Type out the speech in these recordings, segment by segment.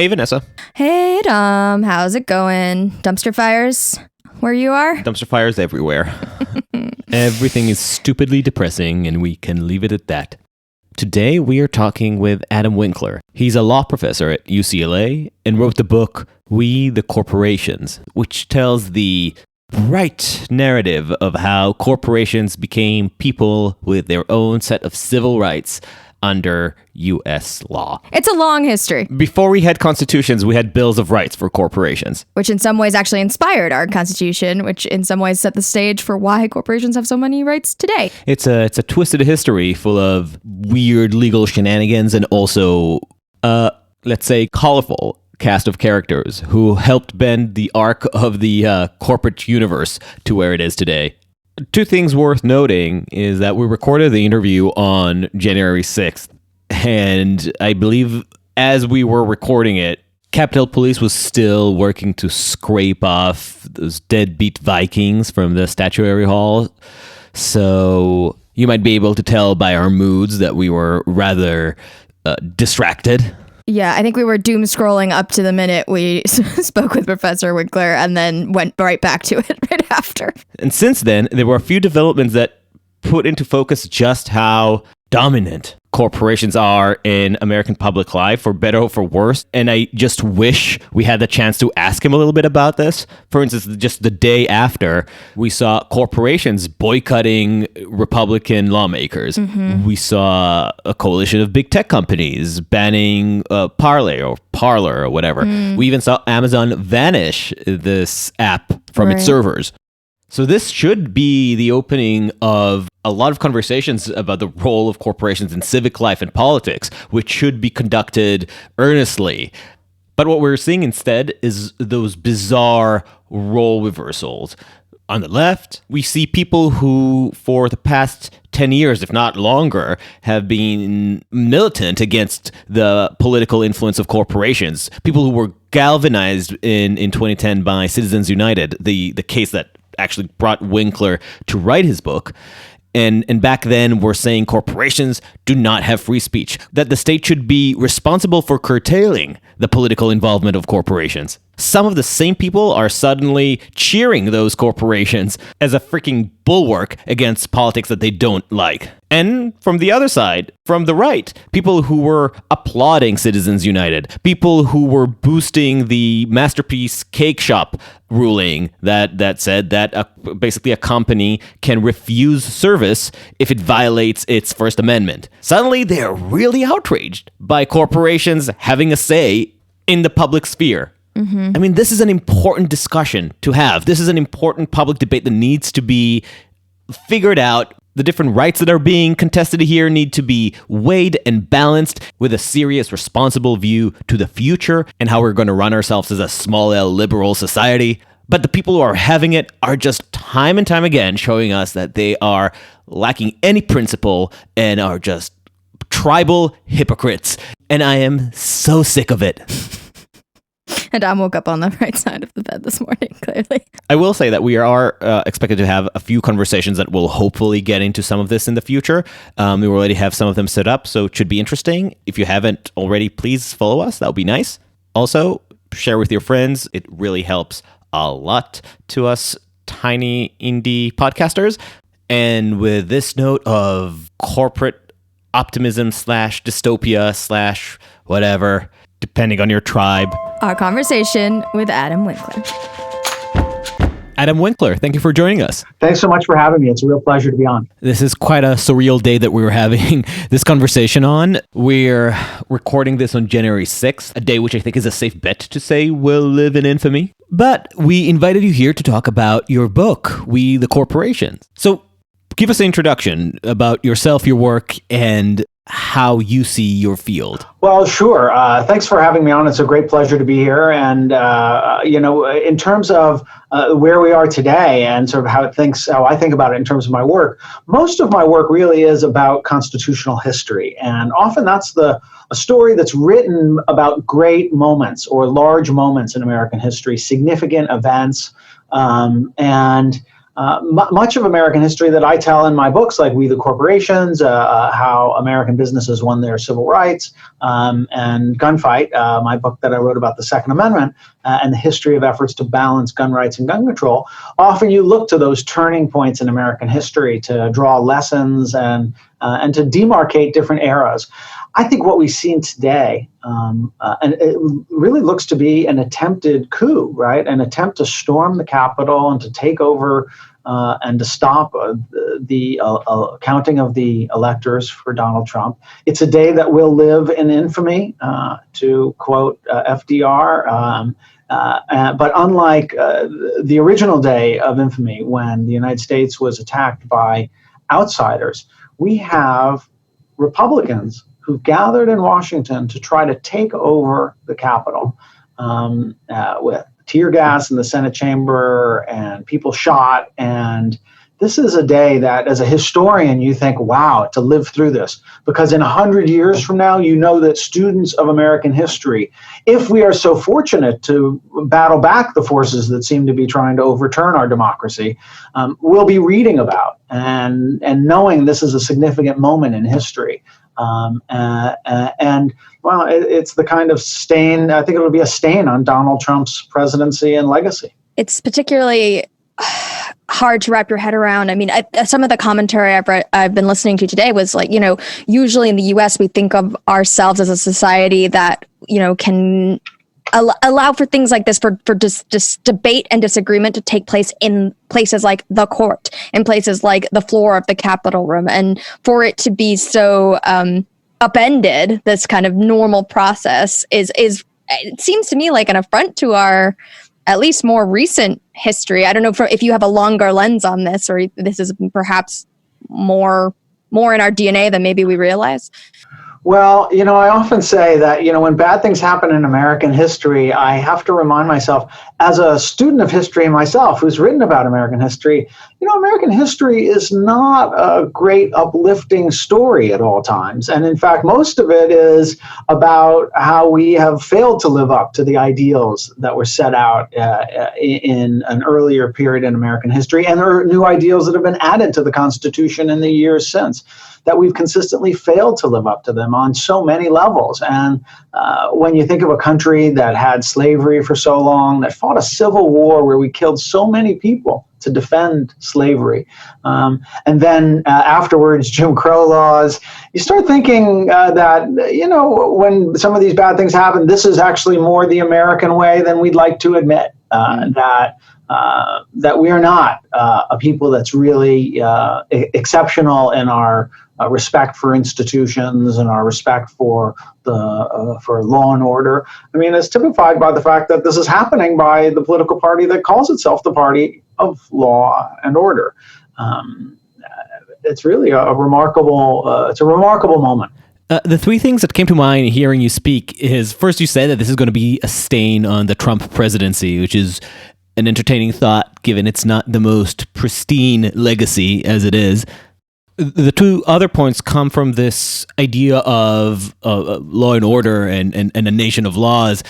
Hey, Vanessa. Hey, Dom. How's it going? Dumpster fires where you are? Dumpster fires everywhere. Everything is stupidly depressing, and we can leave it at that. Today, we are talking with Adam Winkler. He's a law professor at UCLA and wrote the book, We the Corporations, which tells the right narrative of how corporations became people with their own set of civil rights under U.S. law. It's a long history. Before we had constitutions, we had bills of rights for corporations. Which in some ways actually inspired our constitution, which in some ways set the stage for why corporations have so many rights today. It's a twisted history full of weird legal shenanigans and also, let's say, colorful cast of characters who helped bend the arc of the corporate universe to where it is today. Two things worth noting is that we recorded the interview on January 6th, and I believe as we were recording it, Capitol Police was still working to scrape off those deadbeat Vikings from the statuary hall. So you might be able to tell by our moods that we were rather distracted. Yeah, I think we were doom scrolling up to the minute we spoke with Professor Winkler and then went right back to it right after. And since then, there were a few developments that put into focus just how dominant corporations are in American public life, for better or for worse. And I just wish we had the chance to ask him a little bit about this. For instance, just the day after, we saw corporations boycotting Republican lawmakers. Mm-hmm. We saw a coalition of big tech companies banning Parler or whatever. We even saw Amazon vanish this app from its servers. So this should be the opening of a lot of conversations about the role of corporations in civic life and politics, which should be conducted earnestly. But what we're seeing instead is those bizarre role reversals. On the left, we see people who, for the past 10 years, if not longer, have been militant against the political influence of corporations. People who were galvanized in 2010 by Citizens United, the case that actually brought Winkler to write his book. And back then, we're saying corporations do not have free speech, that the state should be responsible for curtailing the political involvement of corporations. Some of the same people are suddenly cheering those corporations as a freaking bulwark against politics that they don't like. And from the other side, from the right, people who were applauding Citizens United, people who were boosting the Masterpiece Cake Shop ruling that said that basically a company can refuse service if it violates its First Amendment. Suddenly, they're really outraged by corporations having a say in the public sphere. Mm-hmm. I mean, this is an important discussion to have. This is an important public debate that needs to be figured out. The different rights that are being contested here need to be weighed and balanced with a serious, responsible view to the future and how we're going to run ourselves as a small L liberal society. But the people who are having it are just time and time again showing us that they are lacking any principle and are just tribal hypocrites. And I am so sick of it. And Dom woke up on the right side of the bed this morning, clearly. I will say that we are expected to have a few conversations that will hopefully get into some of this in the future. We already have some of them set up, so it should be interesting. If you haven't already, please follow us. That would be nice. Also, share with your friends. It really helps a lot to us tiny indie podcasters. And with this note of corporate optimism / dystopia / whatever, depending on your tribe. Our conversation with Adam Winkler. Adam Winkler, thank you for joining us. Thanks so much for having me. It's a real pleasure to be on. This is quite a surreal day that we were having this conversation on. We're recording this on January 6th, a day which I think is a safe bet to say will live in infamy. But we invited you here to talk about your book, We the Corporations. So give us an introduction about yourself, your work, and how you see your field. Well, sure. Thanks for having me on. It's a great pleasure to be here. And, in terms of where we are today and sort of how I think about it in terms of my work, most of my work really is about constitutional history. And often that's a story that's written about great moments or large moments in American history, significant events. And much of American history that I tell in my books, like We the Corporations, how American businesses won their civil rights, and Gunfight, my book that I wrote about the Second Amendment, and the history of efforts to balance gun rights and gun control. Often you look to those turning points in American history to draw lessons and to demarcate different eras. I think what we've seen today, and it really looks to be an attempted coup, right? An attempt to storm the Capitol and to take over and to stop the counting of the electors for Donald Trump. It's a day that will live in infamy, to quote FDR. But unlike the original day of infamy, when the United States was attacked by outsiders, we have Republicans who gathered in Washington to try to take over the Capitol with tear gas in the Senate chamber and people shot. And this is a day that, as a historian, you think, wow, to live through this. Because in 100 years from now, you know that students of American history, if we are so fortunate to battle back the forces that seem to be trying to overturn our democracy, will be reading about and knowing this is a significant moment in history. And well, it's the kind of stain, I think it'll be a stain on Donald Trump's presidency and legacy. It's particularly hard to wrap your head around. I mean, some of the commentary I've been listening to today was like, usually in the US, we think of ourselves as a society that, can allow for things like this, for just debate and disagreement to take place in places like the court, in places like the floor of the Capitol room, and for it to be so upended, this kind of normal process is it seems to me like an affront to our at least more recent history. I don't know if you have a longer lens on this, or this is perhaps more in our DNA than maybe we realize. Well, I often say that, when bad things happen in American history, I have to remind myself, as a student of history myself, who's written about American history, American history is not a great uplifting story at all times. And in fact, most of it is about how we have failed to live up to the ideals that were set out in an earlier period in American history, and there are new ideals that have been added to the Constitution in the years since, that we've consistently failed to live up to them on so many levels. And when you think of a country that had slavery for so long, that fought a civil war where we killed so many people to defend slavery, and then afterwards Jim Crow laws, you start thinking that, when some of these bad things happen, this is actually more the American way than we'd like to admit, that we are not a people that's really exceptional in our respect for institutions and our respect for law and order. I mean, it's typified by the fact that this is happening by the political party that calls itself the party of law and order. It's really a remarkable moment. The three things that came to mind hearing you speak is, first, you said that this is going to be a stain on the Trump presidency, which is an entertaining thought, given it's not the most pristine legacy as it is. The two other points come from this idea of law and order and a nation of laws.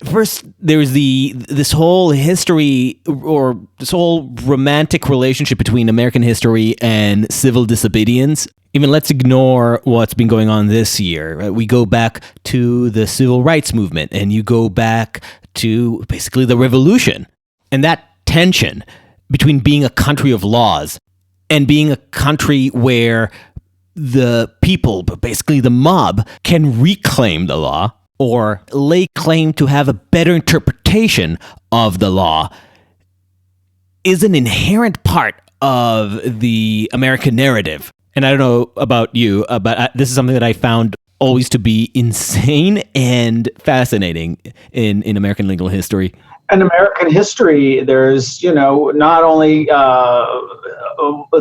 First, there's this whole history, or this whole romantic relationship between American history and civil disobedience. Even let's ignore what's been going on this year. Right? We go back to the civil rights movement, and you go back to basically the revolution. And that tension between being a country of laws and being a country where the people, basically the mob, can reclaim the law or lay claim to have a better interpretation of the law is an inherent part of the American narrative. And I don't know about you, but this is something that I found always to be insane and fascinating in American legal history. In American history, there's, not only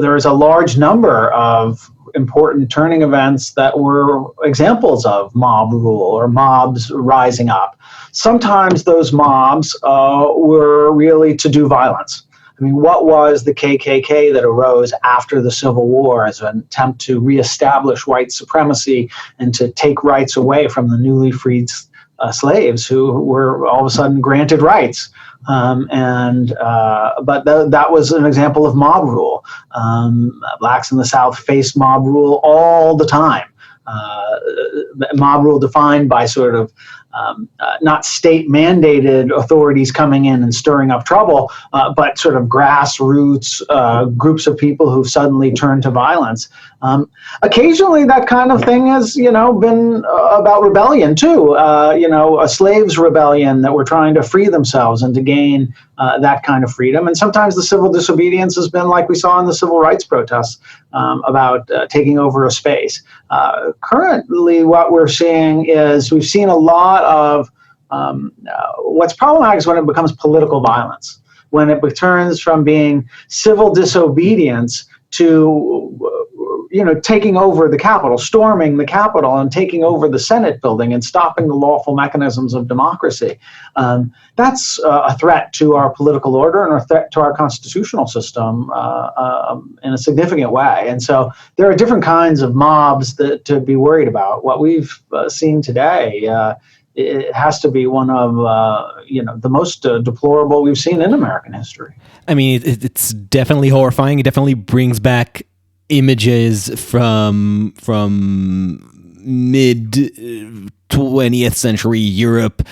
there's a large number of important turning events that were examples of mob rule or mobs rising up. Sometimes those mobs were really to do violence. I mean, what was the KKK that arose after the Civil War as an attempt to reestablish white supremacy and to take rights away from the newly freed slaves who were all of a sudden granted rights. But that was an example of mob rule. Blacks in the South faced mob rule all the time. Mob rule defined by sort of not state-mandated authorities coming in and stirring up trouble, but sort of grassroots groups of people who've suddenly turned to violence. Occasionally, that kind of thing has, been about rebellion too. A slaves' rebellion that were trying to free themselves and to gain that kind of freedom. And sometimes the civil disobedience has been like we saw in the civil rights protests about taking over a space. Currently, what we're seeing is we've seen a lot of what's problematic is when it becomes political violence, when it returns from being civil disobedience to taking over the Capitol, storming the Capitol and taking over the Senate building and stopping the lawful mechanisms of democracy. That's a threat to our political order and a threat to our constitutional system in a significant way. And so there are different kinds of mobs to be worried about. What we've seen today, it has to be one of the most deplorable we've seen in American history. I mean, it's definitely horrifying. It definitely brings back images from mid 20th century Europe,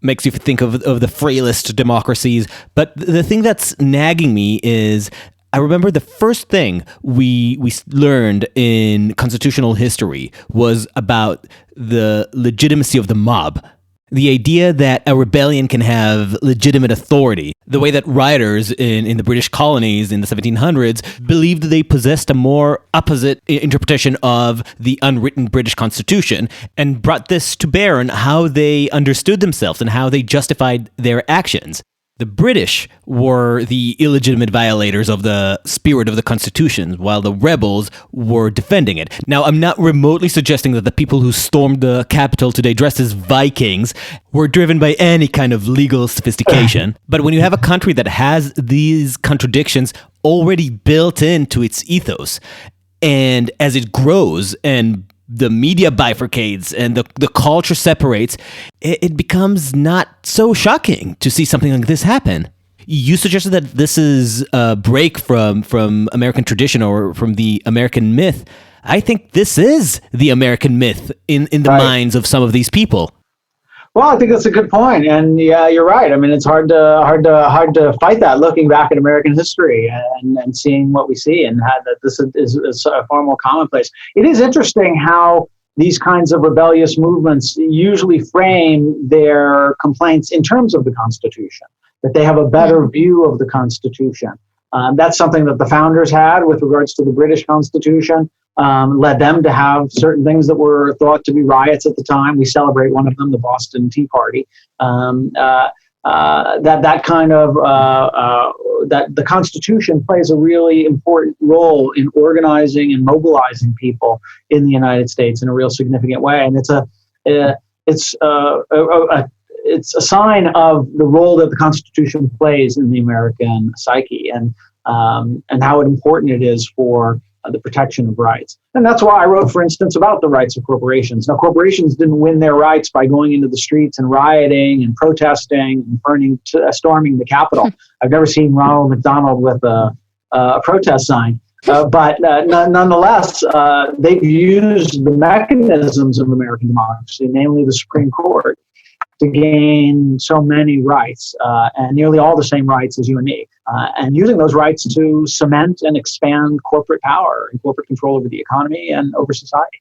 makes you think of the frailest democracies. But the thing that's nagging me is I remember the first thing we learned in constitutional history was about the legitimacy of the mob. The idea that a rebellion can have legitimate authority, the way that rioters in the British colonies in the 1700s believed they possessed a more opposite interpretation of the unwritten British Constitution, and brought this to bear on how they understood themselves and how they justified their actions. The British were the illegitimate violators of the spirit of the Constitution, while the rebels were defending it. Now, I'm not remotely suggesting that the people who stormed the Capitol today dressed as Vikings were driven by any kind of legal sophistication. But when you have a country that has these contradictions already built into its ethos, and as it grows and the media bifurcates and the culture separates, it becomes not so shocking to see something like this happen. You suggested that this is a break from American tradition or from the American myth. I think this is the American myth in the minds of some of these people. Well, I think that's a good point, and yeah, you're right. I mean, it's hard to fight that looking back at American history and seeing what we see, and how that this is far more commonplace. It is interesting how these kinds of rebellious movements usually frame their complaints in terms of the Constitution, that they have a better view of the Constitution. That's something that the founders had with regards to the British Constitution. Led them to have certain things that were thought to be riots at the time. We celebrate one of them, the Boston Tea Party. That the Constitution plays a really important role in organizing and mobilizing people in the United States in a real significant way, and it's a sign of the role that the Constitution plays in the American psyche, and how important it is for the protection of rights. And that's why I wrote, for instance, about the rights of corporations. Now, corporations didn't win their rights by going into the streets and rioting and protesting and storming the Capitol. I've never seen Ronald McDonald with a protest sign. But nonetheless, they've used the mechanisms of American democracy, namely the Supreme Court, to gain so many rights, and nearly all the same rights as you and me, and using those rights to cement and expand corporate power and corporate control over the economy and over society.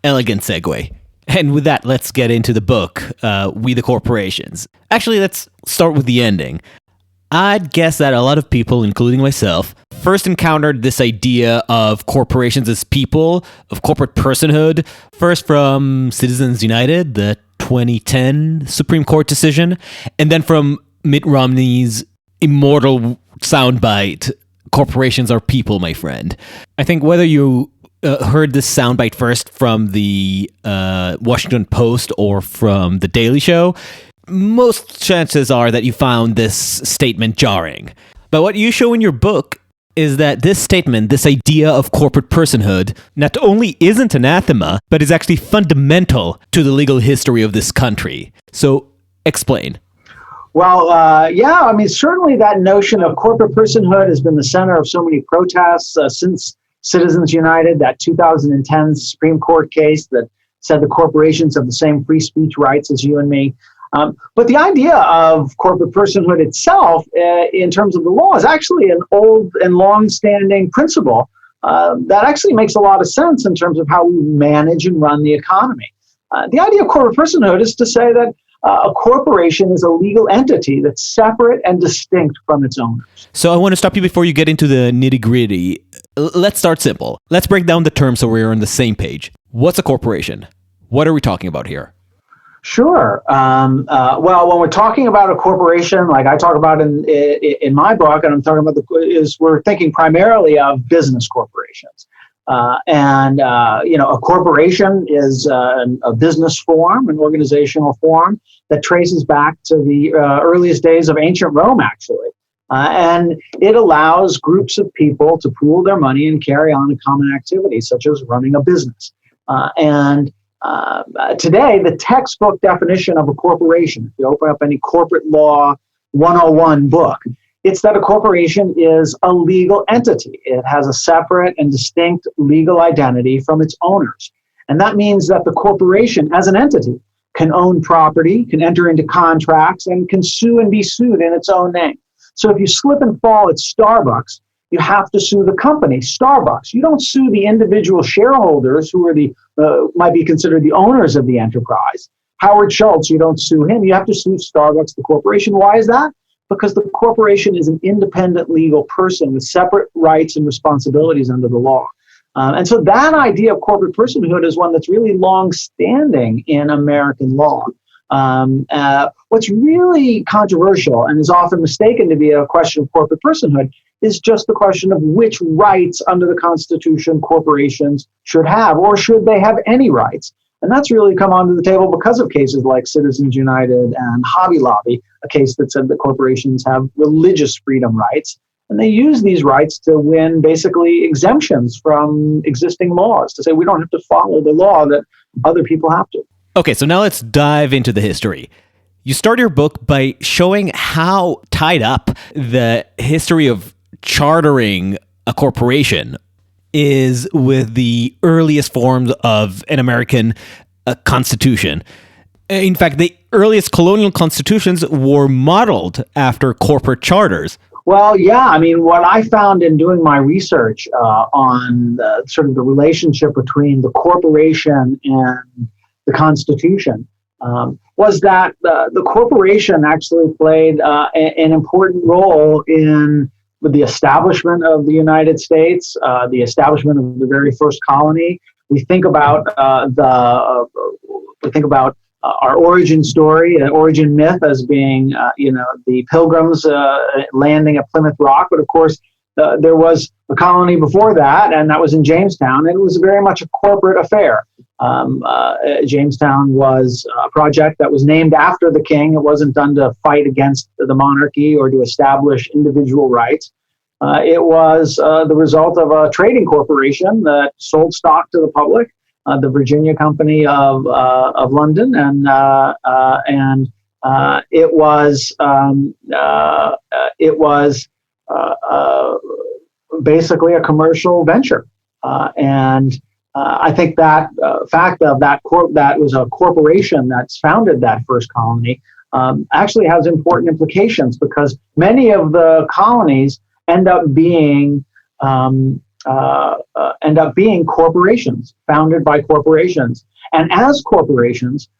Elegant segue. And with that, let's get into the book, We the Corporations. Actually, let's start with the ending. I'd guess that a lot of people, including myself, first encountered this idea of corporations as people, of corporate personhood, first from Citizens United, the 2010 Supreme Court decision, and then from Mitt Romney's immortal soundbite, "Corporations are people, my friend." I think whether you heard this soundbite first from the Washington Post or from The Daily Show, most chances are that you found this statement jarring. But what you show in your book is that this statement, this idea of corporate personhood, not only isn't anathema, but is actually fundamental to the legal history of this country. So explain. Well, certainly that notion of corporate personhood has been the center of so many protests since Citizens United, that 2010 Supreme Court case that said the corporations have the same free speech rights as you and me. But the idea of corporate personhood itself, in terms of the law, is actually an old and long-standing principle that actually makes a lot of sense in terms of how we manage and run the economy. The idea of corporate personhood is to say that a corporation is a legal entity that's separate and distinct from its owners. So I want to stop you before you get into the nitty-gritty. Let's start simple. Let's break down the terms so we're on the same page. What's a corporation? What are we talking about here? Sure. Well, when we're talking about a corporation, like I talk about in my book, and I'm talking about we're thinking primarily of business corporations. A corporation is a business form, an organizational form that traces back to the earliest days of ancient Rome, actually. And it allows groups of people to pool their money and carry on a common activity, such as running a business. Today, the textbook definition of a corporation, if you open up any corporate law 101 book, it's that a corporation is a legal entity. It has a separate and distinct legal identity from its owners. And that means that the corporation as an entity can own property, can enter into contracts, and can sue and be sued in its own name. So if you slip and fall at Starbucks, you have to sue the company, Starbucks. You don't sue the individual shareholders who are might be considered the owners of the enterprise. Howard Schultz, you don't sue him. You have to sue Starbucks, the corporation. Why is that? Because the corporation is an independent legal person with separate rights and responsibilities under the law. And so that idea of corporate personhood is one that's really long-standing in American law. What's really controversial and is often mistaken to be a question of corporate personhood is just the question of which rights under the Constitution corporations should have, or should they have any rights. And that's really come onto the table because of cases like Citizens United and Hobby Lobby, a case that said that corporations have religious freedom rights. And they use these rights to win basically exemptions from existing laws, to say we don't have to follow the law that other people have to. Okay, so now let's dive into the history. You start your book by showing how tied up the history of chartering a corporation is with the earliest forms of an American constitution. In fact, the earliest colonial constitutions were modeled after corporate charters. Well, yeah. I mean, what I found in doing my research on sort of the relationship between the corporation and the Constitution was that the corporation actually played an important role in the establishment of the United States, the establishment of the very first colony. We think about our origin story, origin myth as being, the Pilgrims landing at Plymouth Rock. But of course, there was a colony before that, and that was in Jamestown, and it was very much a corporate affair. Jamestown was a project that was named after the king. It wasn't done to fight against the monarchy or to establish individual rights. It was the result of a trading corporation that sold stock to the public, the Virginia Company of London, and it was basically a commercial venture, and I think that fact of that was a corporation that's founded that first colony actually has important implications, because many of the colonies end up being corporations founded by corporations, and as corporations,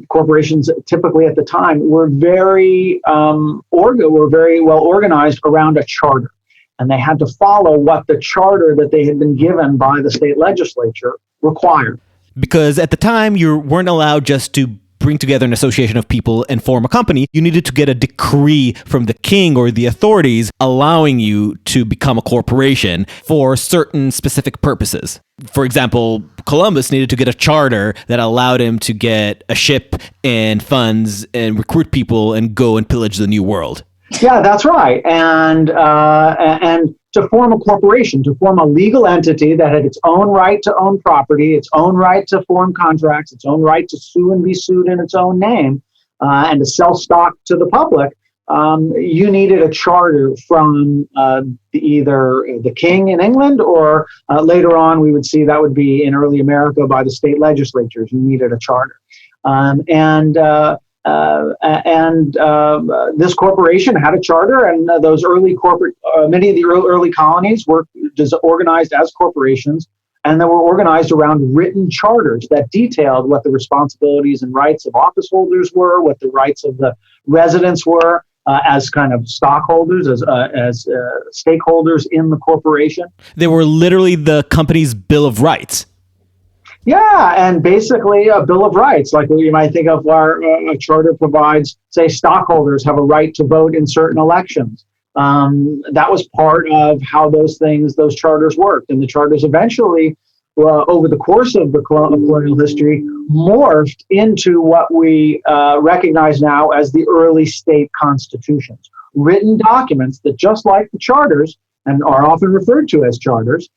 corporations typically at the time were very well organized around a charter. And they had to follow what the charter that they had been given by the state legislature required. Because at the time, you weren't allowed just to bring together an association of people and form a company. You needed to get a decree from the king or the authorities allowing you to become a corporation for certain specific purposes. For example, Columbus needed to get a charter that allowed him to get a ship and funds and recruit people and go and pillage the New World. Yeah, that's right. And to form a corporation, to form a legal entity that had its own right to own property, its own right to form contracts, its own right to sue and be sued in its own name, and to sell stock to the public, you needed a charter from either the king in England or later on we would see that would be in early America by the state legislatures. You needed a charter. This corporation had a charter, and those early many of the early colonies were organized as corporations, and they were organized around written charters that detailed what the responsibilities and rights of office holders were, what the rights of the residents were as kind of stockholders, as stakeholders in the corporation. They were literally the company's Bill of Rights. Yeah, and basically a Bill of Rights, like you might think of our charter provides, say, stockholders have a right to vote in certain elections. That was part of how those charters worked. And the charters eventually, over the course of the colonial history, morphed into what we recognize now as the early state constitutions. Written documents that, just like the charters, and are often referred to as charters,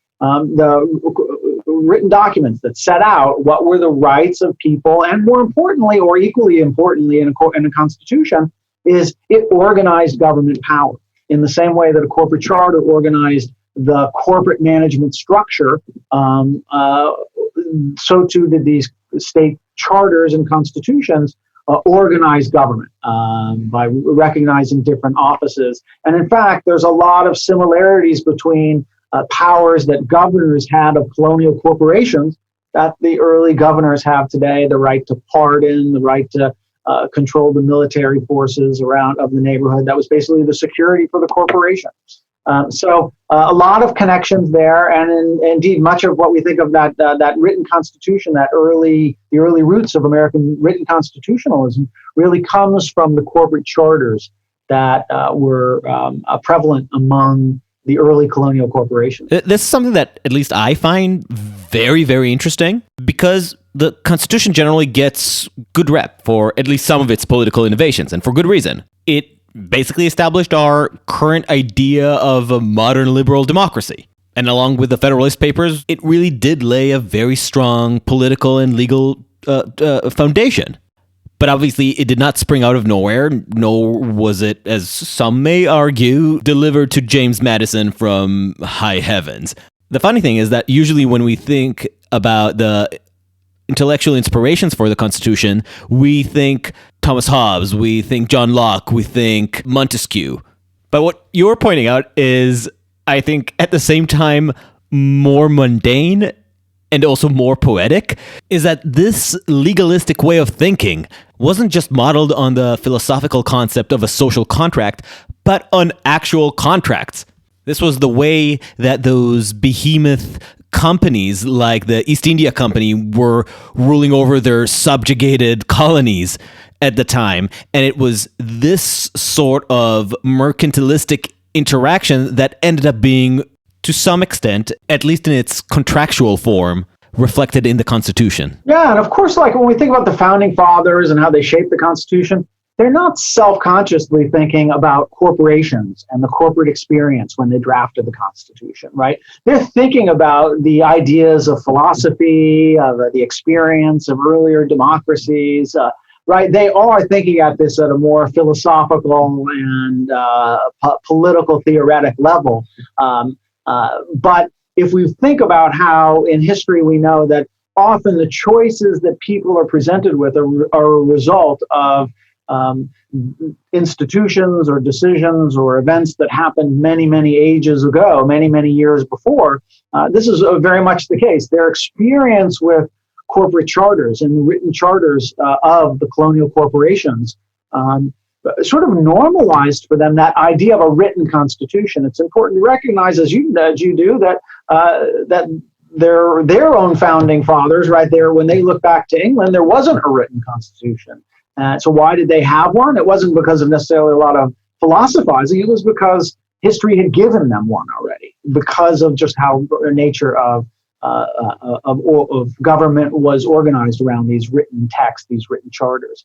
written documents that set out what were the rights of people, and more importantly, or equally importantly in a constitution, is it organized government power. In the same way that a corporate charter organized the corporate management structure, so too did these state charters and constitutions organize government by recognizing different offices. And in fact, there's a lot of similarities between powers that governors had of colonial corporations that the early governors have today: the right to pardon, the right to control the military forces of the neighborhood. That was basically the security for the corporation. So a lot of connections there, and indeed much of what we think of that written constitution, the early roots of American written constitutionalism, really comes from the corporate charters that were prevalent among the early colonial corporations. This is something that at least I find very, very interesting, because the Constitution generally gets good rep for at least some of its political innovations, and for good reason. It basically established our current idea of a modern liberal democracy. And along with the Federalist Papers, it really did lay a very strong political and legal foundation. But obviously, it did not spring out of nowhere, nor was it, as some may argue, delivered to James Madison from high heavens. The funny thing is that usually when we think about the intellectual inspirations for the Constitution, we think Thomas Hobbes, we think John Locke, we think Montesquieu. But what you're pointing out is, I think, at the same time, more mundane and also more poetic, is that this legalistic way of thinking wasn't just modeled on the philosophical concept of a social contract, but on actual contracts. This was the way that those behemoth companies like the East India Company were ruling over their subjugated colonies at the time. And it was this sort of mercantilistic interaction that ended up being, to some extent, at least in its contractual form, reflected in the Constitution. Yeah, and of course, like when we think about the Founding Fathers and how they shaped the Constitution, they're not self-consciously thinking about corporations and the corporate experience when they drafted the Constitution, right? They're thinking about the ideas of philosophy, of the experience of earlier democracies, right? They are thinking at this at a more philosophical and political theoretic level. But if we think about how in history we know that often the choices that people are presented with are a result of institutions or decisions or events that happened many, many ages ago, many, many years before. This is very much the case. Their experience with corporate charters and written charters of the colonial corporations sort of normalized for them that idea of a written constitution. It's important to recognize, as you do, that that their own founding fathers, right there, when they look back to England, there wasn't a written constitution. So why did they have one? It wasn't because of necessarily a lot of philosophizing. It was because history had given them one already, because of just how the nature of government was organized around these written texts, these written charters.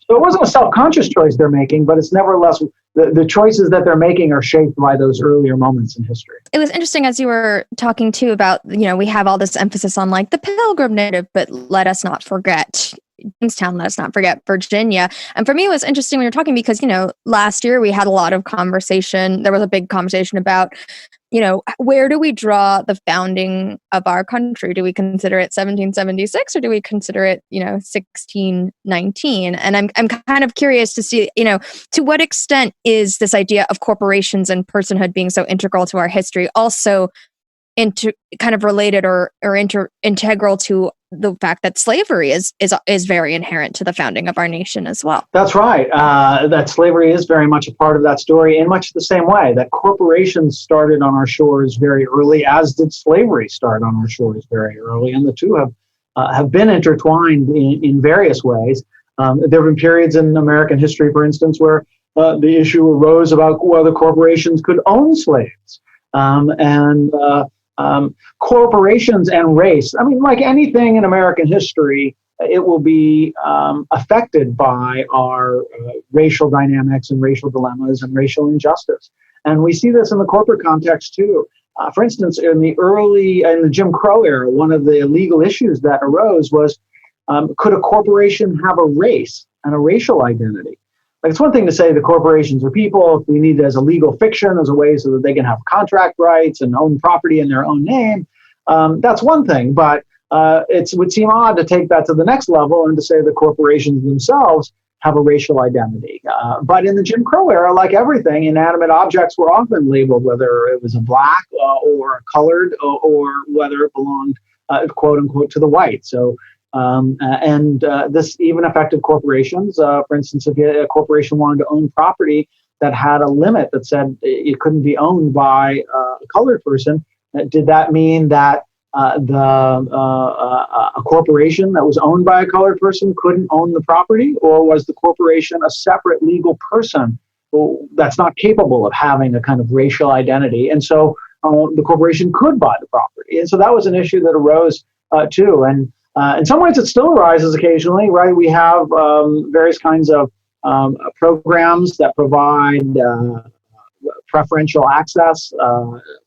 So it wasn't a self-conscious choice they're making, but it's nevertheless the choices that they're making are shaped by those earlier moments in history. It was interesting as you were talking too about, we have all this emphasis on like the Pilgrim narrative, but let us not forget Jamestown, let us not forget Virginia. And for me, it was interesting when you're talking because, last year we had a lot of conversation. There was a big conversation about, where do we draw the founding of our country? Do we consider it 1776 or do we consider it, 1619? And I'm kind of curious to see, to what extent is this idea of corporations and personhood being so integral to our history also kind of related or integral to the fact that slavery is very inherent to the founding of our nation as well. That's right. That slavery is very much a part of that story in much the same way that corporations started on our shores very early, as did slavery start on our shores very early. And the two have been intertwined in various ways. There have been periods in American history, for instance, where the issue arose about whether corporations could own slaves. Corporations and race, like anything in American history, it will be affected by our racial dynamics and racial dilemmas and racial injustice. And we see this in the corporate context too. For instance, in the Jim Crow era, one of the legal issues that arose was, could a corporation have a race and a racial identity? Like, it's one thing to say the corporations are people. We need it as a legal fiction, as a way so that they can have contract rights and own property in their own name. That's one thing, but it would seem odd to take that to the next level and to say the corporations themselves have a racial identity. But in the Jim Crow era, like everything, inanimate objects were often labeled, whether it was a black or a colored, or whether it belonged, quote unquote, to the white. So. This even affected corporations. For instance, if a corporation wanted to own property that had a limit that said it couldn't be owned by a colored person, did that mean that a corporation that was owned by a colored person couldn't own the property? Or was the corporation a separate legal person that's not capable of having a kind of racial identity? And so the corporation could buy the property. And so that was an issue that arose too. And in some ways, it still arises occasionally, right? We have various kinds of programs that provide preferential access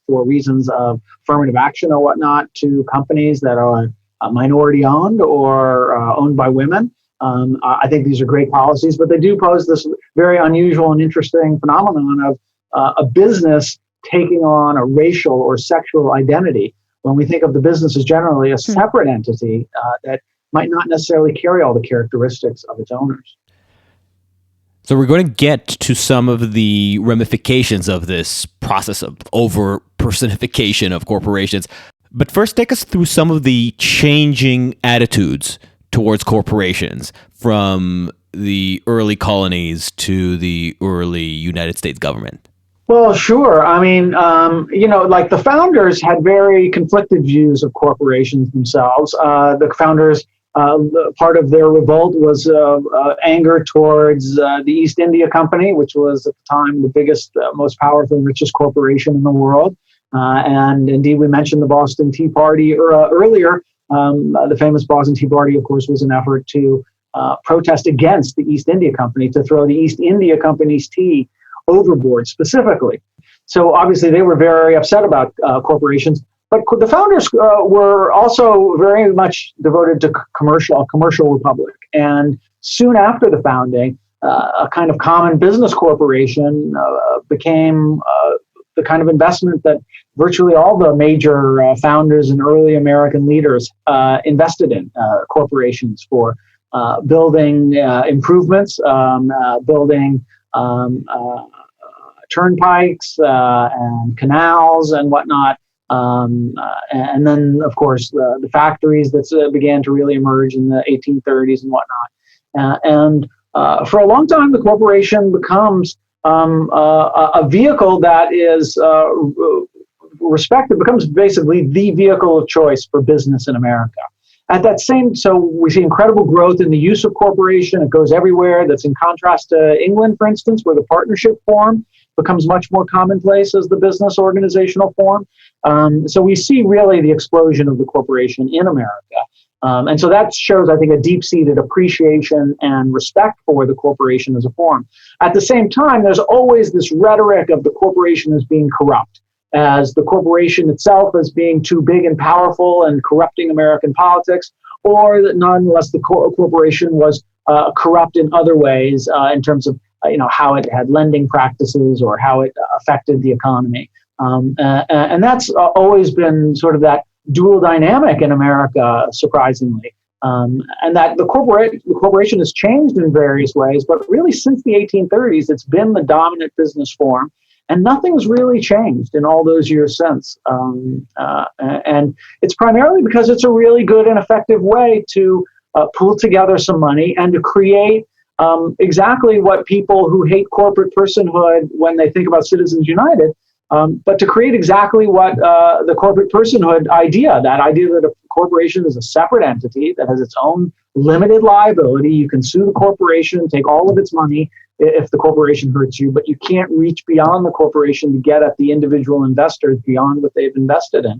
for reasons of affirmative action or whatnot to companies that are minority owned or owned by women. I think these are great policies, but they do pose this very unusual and interesting phenomenon of a business taking on a racial or sexual identity. When we think of the business as generally a separate entity that might not necessarily carry all the characteristics of its owners. So we're going to get to some of the ramifications of this process of over-personification of corporations. But first, take us through some of the changing attitudes towards corporations from the early colonies to the early United States government. Well, sure. Like the founders had very conflicted views of corporations themselves. The founders, part of their revolt was anger towards the East India Company, which was at the time the biggest, most powerful, and richest corporation in the world. And indeed, we mentioned the Boston Tea Party earlier. The famous Boston Tea Party, of course, was an effort to protest against the East India Company, to throw the East India Company's tea overboard specifically. So obviously they were very upset about corporations, but the founders were also very much devoted to a commercial republic. And soon after the founding, a kind of common business corporation became the kind of investment that virtually all the major founders and early American leaders invested in, corporations for building improvements, building turnpikes and canals and whatnot. And then, of course, the factories that began to really emerge in the 1830s and whatnot. For a long time, the corporation becomes a vehicle that is respected, becomes basically the vehicle of choice for business in America. So we see incredible growth in the use of corporation. It goes everywhere. That's in contrast to England, for instance, where the partnership form becomes much more commonplace as the business organizational form. So we see really the explosion of the corporation in America. And so that shows, I think, a deep-seated appreciation and respect for the corporation as a form. At the same time, there's always this rhetoric of the corporation as being corrupt, as the corporation itself as being too big and powerful and corrupting American politics, or that nonetheless the corporation was corrupt in other ways in terms of how it had lending practices or how it affected the economy. And that's always been sort of that dual dynamic in America, surprisingly. And that the corporation has changed in various ways, but really since the 1830s, it's been the dominant business form, and nothing's really changed in all those years since. And it's primarily because it's a really good and effective way to pull together some money and to create exactly what people who hate corporate personhood when they think about Citizens United, but to create exactly what the corporate personhood idea, that idea that a corporation is a separate entity that has its own limited liability. You can sue the corporation, take all of its money if the corporation hurts you, but you can't reach beyond the corporation to get at the individual investors beyond what they've invested in.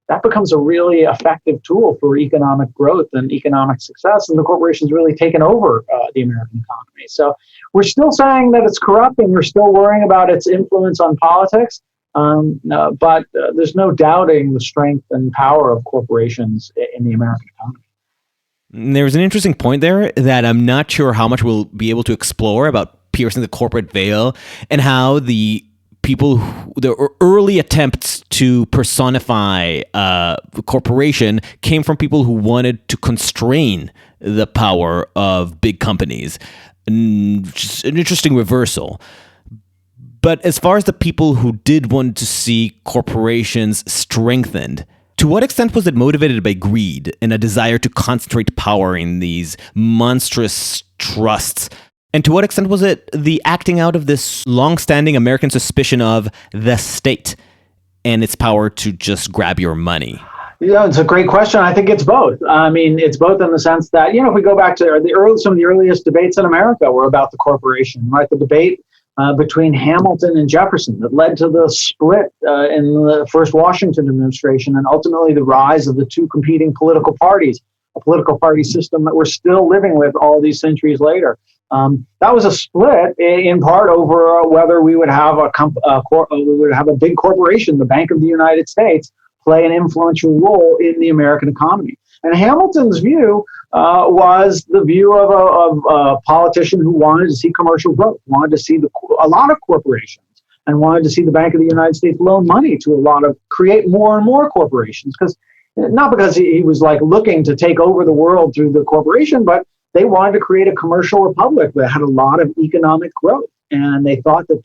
That becomes a really effective tool for economic growth and economic success, and the corporation's really taken over the American economy. So we're still saying that it's corrupt, and we're still worrying about its influence on politics, but there's no doubting the strength and power of corporations in the American economy. There's an interesting point there that I'm not sure how much we'll be able to explore about piercing the corporate veil, and how the early attempts to personify the corporation came from people who wanted to constrain the power of big companies. Just an interesting reversal. But as far as the people who did want to see corporations strengthened, to what extent was it motivated by greed and a desire to concentrate power in these monstrous trusts? And to what extent was it the acting out of this long-standing American suspicion of the state and its power to just grab your money? Yeah, it's a great question. I think it's both. I mean, it's both in the sense that, if we go back to some of the earliest debates in America were about the corporation, right? The debate between Hamilton and Jefferson that led to the split in the first Washington administration, and ultimately the rise of the two competing political parties, a political party system that we're still living with all these centuries later. That was a split in part over whether we would have a big corporation, the Bank of the United States, play an influential role in the American economy. And Hamilton's view was the view of a politician who wanted to see commercial growth, wanted to see a lot of corporations, and wanted to see the Bank of the United States loan money to create more and more corporations. Not because he was looking to take over the world through the corporation, but they wanted to create a commercial republic that had a lot of economic growth. And they thought that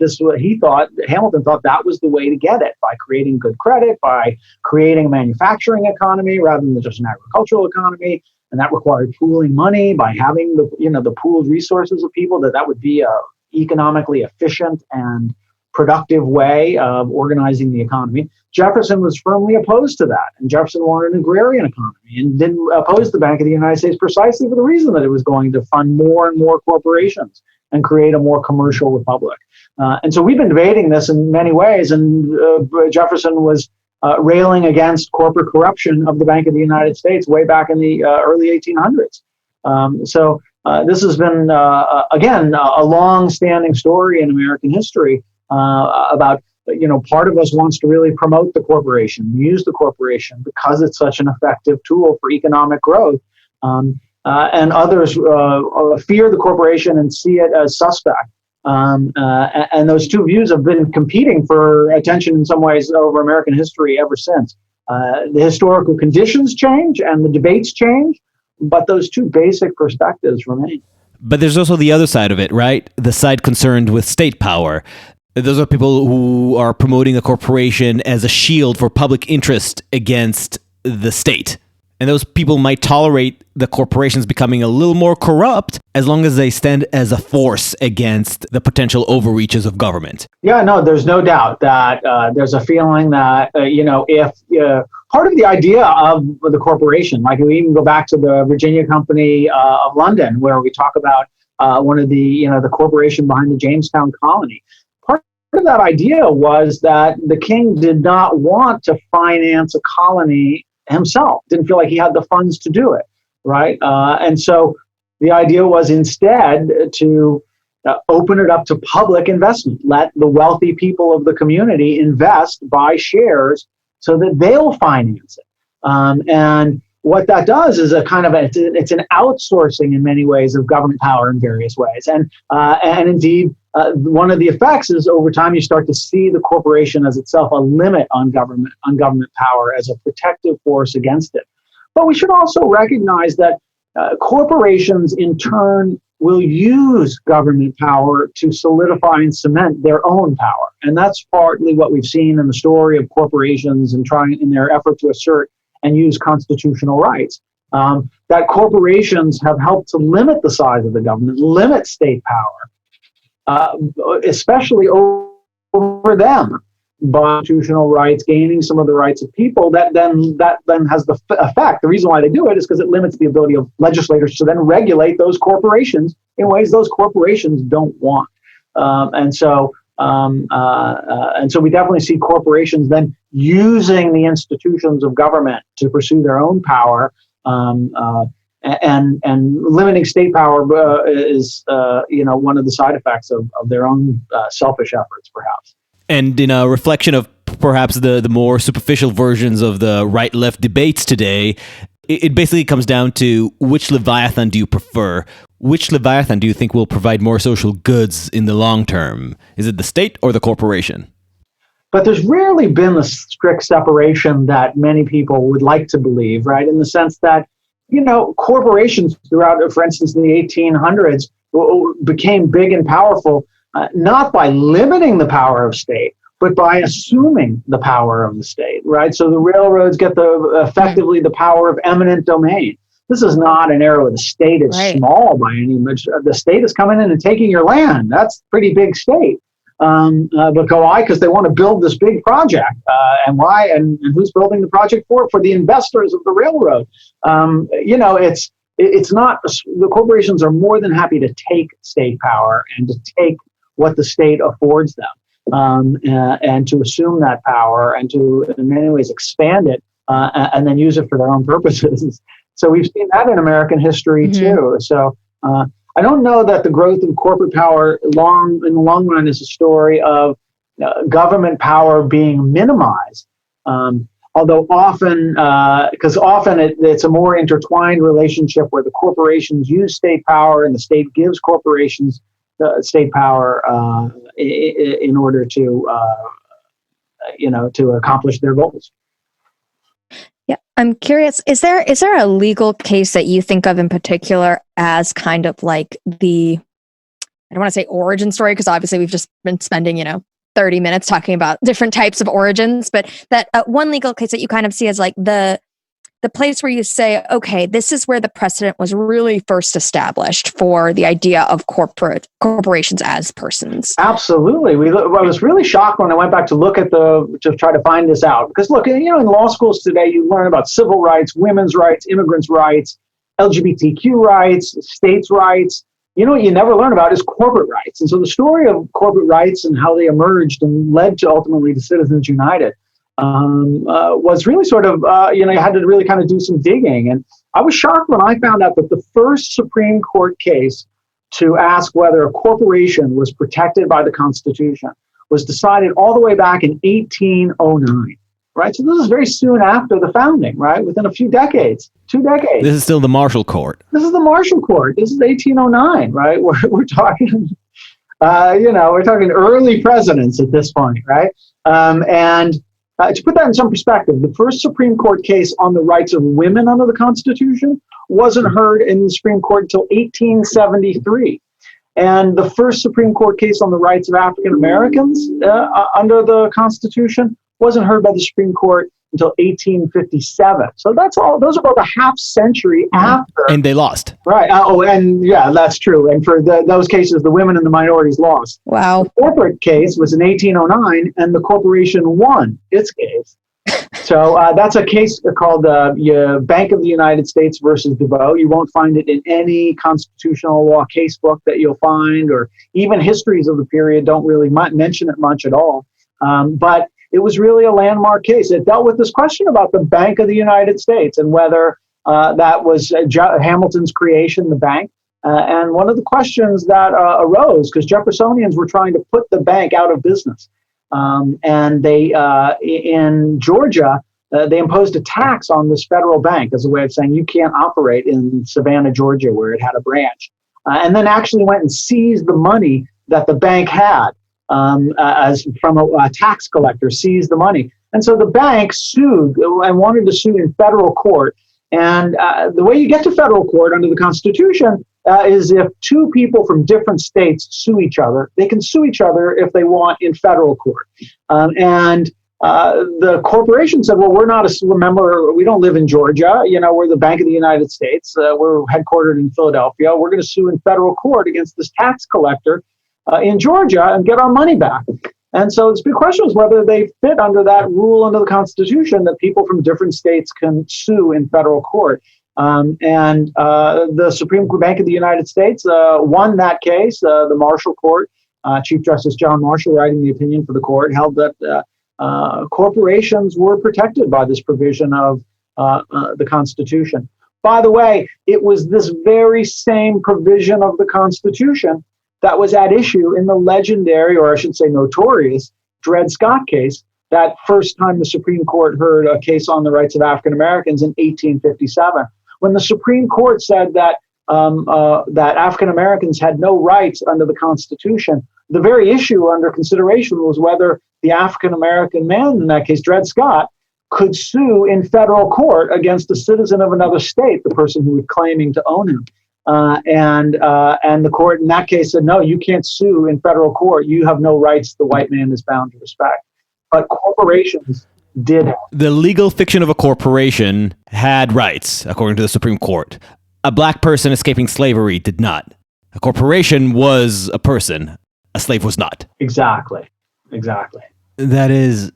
Hamilton thought that was the way to get it, by creating good credit, by creating a manufacturing economy rather than just an agricultural economy. And that required pooling money by having the pooled resources of people, that would be a economically efficient and productive way of organizing the economy. Jefferson was firmly opposed to that, and Jefferson wanted an agrarian economy and didn't oppose the Bank of the United States precisely for the reason that it was going to fund more and more corporations and create a more commercial republic. And so we've been debating this in many ways, and Jefferson was railing against corporate corruption of the Bank of the United States way back in the early 1800s. So this has been, again, a long-standing story in American history about, part of us wants to really promote the corporation, use the corporation because it's such an effective tool for economic growth. And others fear the corporation and see it as suspect. And those two views have been competing for attention in some ways over American history ever since. The historical conditions change and the debates change, but those two basic perspectives remain. But there's also the other side of it, right? The side concerned with state power. Those are people who are promoting a corporation as a shield for public interest against the state. And those people might tolerate the corporations becoming a little more corrupt as long as they stand as a force against the potential overreaches of government. Yeah, no, there's no doubt that there's a feeling that, if part of the idea of the corporation, like we even go back to the Virginia Company of London, where we talk about one of the corporation behind the Jamestown colony. Part of that idea was that the king did not want to finance a colony himself, didn't feel like he had the funds to do it. right? And so the idea was instead to open it up to public investment. Let the wealthy people of the community invest, buy shares, so that they'll finance it. And what that does is it's an outsourcing in many ways of government power in various ways. And indeed, one of the effects is over time you start to see the corporation as itself a limit on government power as a protective force against it. But we should also recognize that corporations in turn will use government power to solidify and cement their own power. And that's partly what we've seen in the story of corporations and trying in their effort to assert and use constitutional rights. That corporations have helped to limit the size of the government, limit state power, especially over them, by constitutional rights, gaining some of the rights of people. That then has the effect. The reason why they do it is because it limits the ability of legislators to then regulate those corporations in ways those corporations don't want. And so we definitely see corporations then using the institutions of government to pursue their own power, and limiting state power is one of the side effects of their own selfish efforts, perhaps. And in a reflection of perhaps the more superficial versions of the right-left debates today, it basically comes down to which Leviathan do you prefer? Which Leviathan do you think will provide more social goods in the long term? Is it the state or the corporation? But there's rarely been the strict separation that many people would like to believe, right? In the sense that, corporations throughout, for instance, in the 1800s, became big and powerful, not by limiting the power of state, but by assuming the power of the state, right? So the railroads get effectively the power of eminent domain. This is not an era where the state is small by any measure. The state is coming in and taking your land. That's pretty big state. But why? Because they want to build this big project. And why? And who's building the project for? For the investors of the railroad. It's not, the corporations are more than happy to take state power and to take what the state affords them, and to assume that power and to, in many ways, expand it and then use it for their own purposes. So we've seen that in American history too. So I don't know that the growth of corporate power in the long run is a story of government power being minimized. Although often, because often it's a more intertwined relationship where the corporations use state power and the state gives corporations state power in order to accomplish their goals. Yeah, I'm curious, is there a legal case that you think of in particular as kind of like I don't want to say origin story, because obviously we've just been spending, 30 minutes talking about different types of origins, but that one legal case that you kind of see as like the place where you say, okay, this is where the precedent was really first established for the idea of corporations as persons. Absolutely. I was really shocked when I went back to look at to try to find this out. Because look, in law schools today, you learn about civil rights, women's rights, immigrants' rights, LGBTQ rights, states' rights. What you never learn about is corporate rights. And so the story of corporate rights and how they emerged and led to ultimately to Citizens United was really sort of, you had to really kind of do some digging. And I was shocked when I found out that the first Supreme Court case to ask whether a corporation was protected by the Constitution was decided all the way back in 1809, right? So this is very soon after the founding, right? Within a few decades, 2 decades. This is still the Marshall Court. This is the Marshall Court. This is 1809, right? We're talking, we're talking early presidents at this point, right? To put that in some perspective, the first Supreme Court case on the rights of women under the Constitution wasn't heard in the Supreme Court until 1873. And the first Supreme Court case on the rights of African Americans under the Constitution wasn't heard by the Supreme Court until 1857. So that's all. Those are about a half century after. And they lost. Right. That's true. And for those cases, the women and the minorities lost. Wow. The corporate case was in 1809, and the corporation won its case. So that's a case called Bank of the United States versus DeVoe. You won't find it in any constitutional law case book that you'll find, or even histories of the period don't really mention it much at all. But it was really a landmark case. It dealt with this question about the Bank of the United States and whether that was Hamilton's creation, the bank. And one of the questions that arose, because Jeffersonians were trying to put the bank out of business. And they, in Georgia, they imposed a tax on this federal bank as a way of saying you can't operate in Savannah, Georgia, where it had a branch. And then actually went and seized the money that the bank had as from a tax collector, seized the money. And so the bank sued and wanted to sue in federal court. And the way you get to federal court under the Constitution is if two people from different states sue each other. They can sue each other if they want in federal court. And the corporation said, well, we're not remember, we don't live in Georgia. We're the Bank of the United States. We're headquartered in Philadelphia. We're going to sue in federal court against this tax collector in Georgia and get our money back. And so the big question was whether they fit under that rule under the Constitution that people from different states can sue in federal court. And the Supreme Bank of the United States won that case. The Marshall Court, Chief Justice John Marshall, writing the opinion for the court, held that corporations were protected by this provision of the Constitution. By the way, it was this very same provision of the Constitution that was at issue in the legendary, or I should say notorious, Dred Scott case, that first time the Supreme Court heard a case on the rights of African Americans in 1857. When the Supreme Court said that that African Americans had no rights under the Constitution, the very issue under consideration was whether the African American man, in that case Dred Scott, could sue in federal court against a citizen of another state, the person who was claiming to own him. And the court in that case said, no, you can't sue in federal court. You have no rights the white man is bound to respect. But corporations did have. The legal fiction of a corporation had rights, according to the Supreme Court. A black person escaping slavery did not. A corporation was a person. A slave was not. Exactly. That is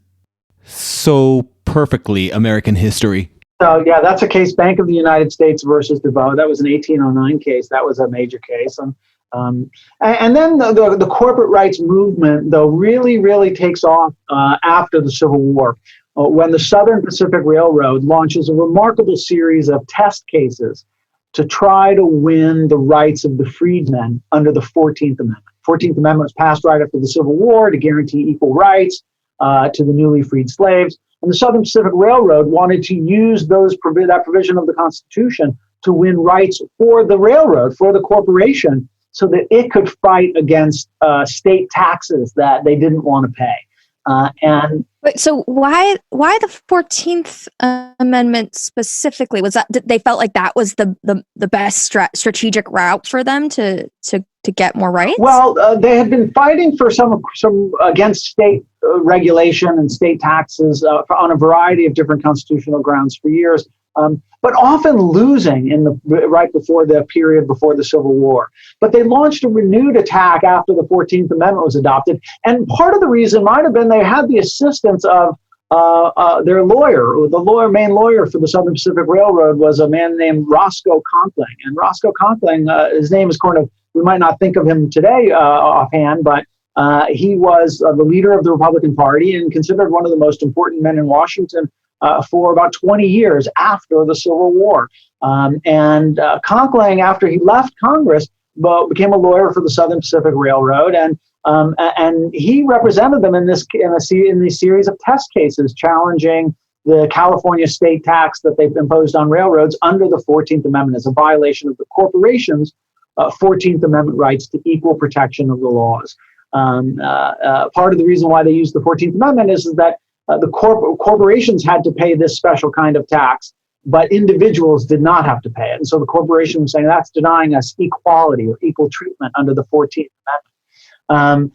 so perfectly American history. So, yeah, that's a case, Bank of the United States versus DeVoe. That was an 1809 case. That was a major case. And then the corporate rights movement, though, really takes off after the Civil War, when the Southern Pacific Railroad launches a remarkable series of test cases to try to win the rights of the freedmen under the 14th Amendment. 14th Amendment was passed right after the Civil War to guarantee equal rights to the newly freed slaves. And the Southern Pacific Railroad wanted to use that provision of the Constitution to win rights for the railroad, for the corporation, so that it could fight against state taxes that they didn't want to pay. So why the 14th Amendment specifically? Was that they felt like that was the best strategic route for them to get more rights? Well, they had been fighting for some against state regulation and state taxes on a variety of different constitutional grounds for years, but often losing right before the period before the Civil War. But they launched a renewed attack after the 14th Amendment was adopted, and part of the reason might have been they had the assistance of their lawyer. The main lawyer for the Southern Pacific Railroad was a man named Roscoe Conkling, and Roscoe Conkling, his name is we might not think of him today offhand, but he was the leader of the Republican Party and considered one of the most important men in Washington for about 20 years after the Civil War. And Conkling, after he left Congress, became a lawyer for the Southern Pacific Railroad, and he represented them in this series of test cases challenging the California state tax that they've imposed on railroads under the 14th Amendment as a violation of the corporation's 14th Amendment rights to equal protection of the laws. Part of the reason why they used the 14th Amendment is that the corporations had to pay this special kind of tax, but individuals did not have to pay it. And so the corporation was saying that's denying us equality or equal treatment under the 14th Amendment.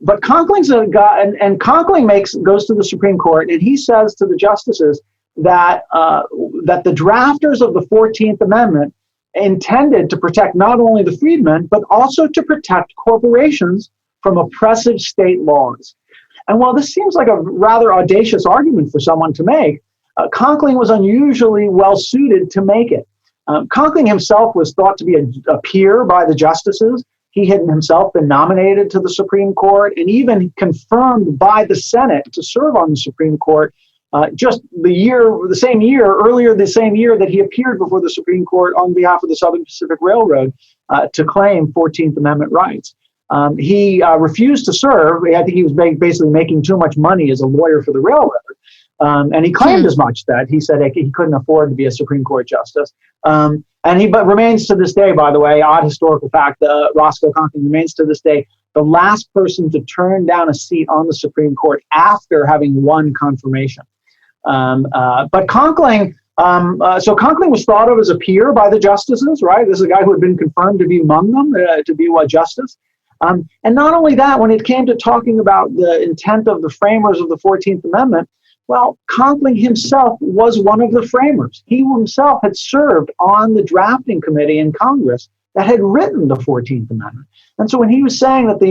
But Conkling's a guy, and Conkling goes to the Supreme Court, and he says to the justices that the drafters of the 14th Amendment intended to protect not only the freedmen, but also to protect corporations from oppressive state laws. And while this seems like a rather audacious argument for someone to make, Conkling was unusually well suited to make it. Conkling himself was thought to be a peer by the justices. He had himself been nominated to the Supreme Court and even confirmed by the Senate to serve on the Supreme Court just earlier the same year that he appeared before the Supreme Court on behalf of the Southern Pacific Railroad to claim 14th Amendment rights. He refused to serve. I think he was basically making too much money as a lawyer for the railroad. And he claimed as much that he said he couldn't afford to be a Supreme Court justice. But remains to this day, by the way, odd historical fact, Roscoe Conkling remains to this day the last person to turn down a seat on the Supreme Court after having won confirmation. But Conkling, Conkling was thought of as a peer by the justices, right? This is a guy who had been confirmed to be among them, to be a justice. And not only that, when it came to talking about the intent of the framers of the 14th Amendment, well, Conkling himself was one of the framers. He himself had served on the drafting committee in Congress that had written the 14th Amendment. And so when he was saying that the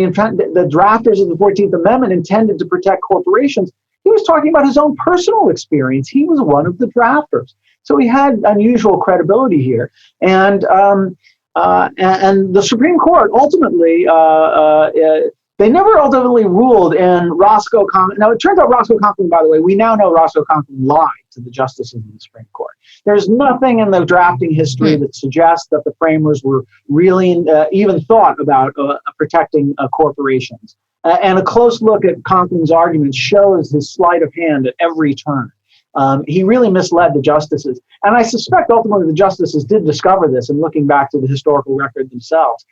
drafters of the 14th Amendment intended to protect corporations, he was talking about his own personal experience. He was one of the drafters. So he had unusual credibility here. And the Supreme Court ultimately, they never ultimately ruled in Roscoe Conkling. Now, it turns out Roscoe Conkling, by the way, we now know Roscoe Conkling lied to the justices of the Supreme Court. There's nothing in the drafting history that suggests that the framers were really even thought about protecting corporations. And a close look at Conkling's arguments shows his sleight of hand at every turn. He really misled the justices. And I suspect ultimately the justices did discover this in looking back to the historical record themselves.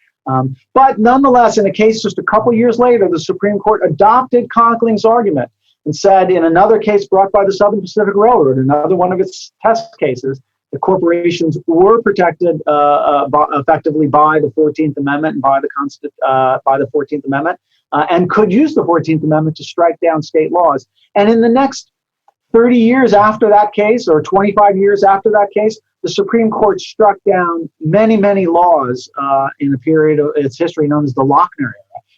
But nonetheless, in a case just a couple years later, the Supreme Court adopted Conkling's argument and said in another case brought by the Southern Pacific Railroad, another one of its test cases, the corporations were protected effectively by the 14th Amendment and by the 14th Amendment and could use the 14th Amendment to strike down state laws. And in the next 30 years after that case, or 25 years after that case, the Supreme Court struck down many, many laws in a period of its history known as the Lochner era,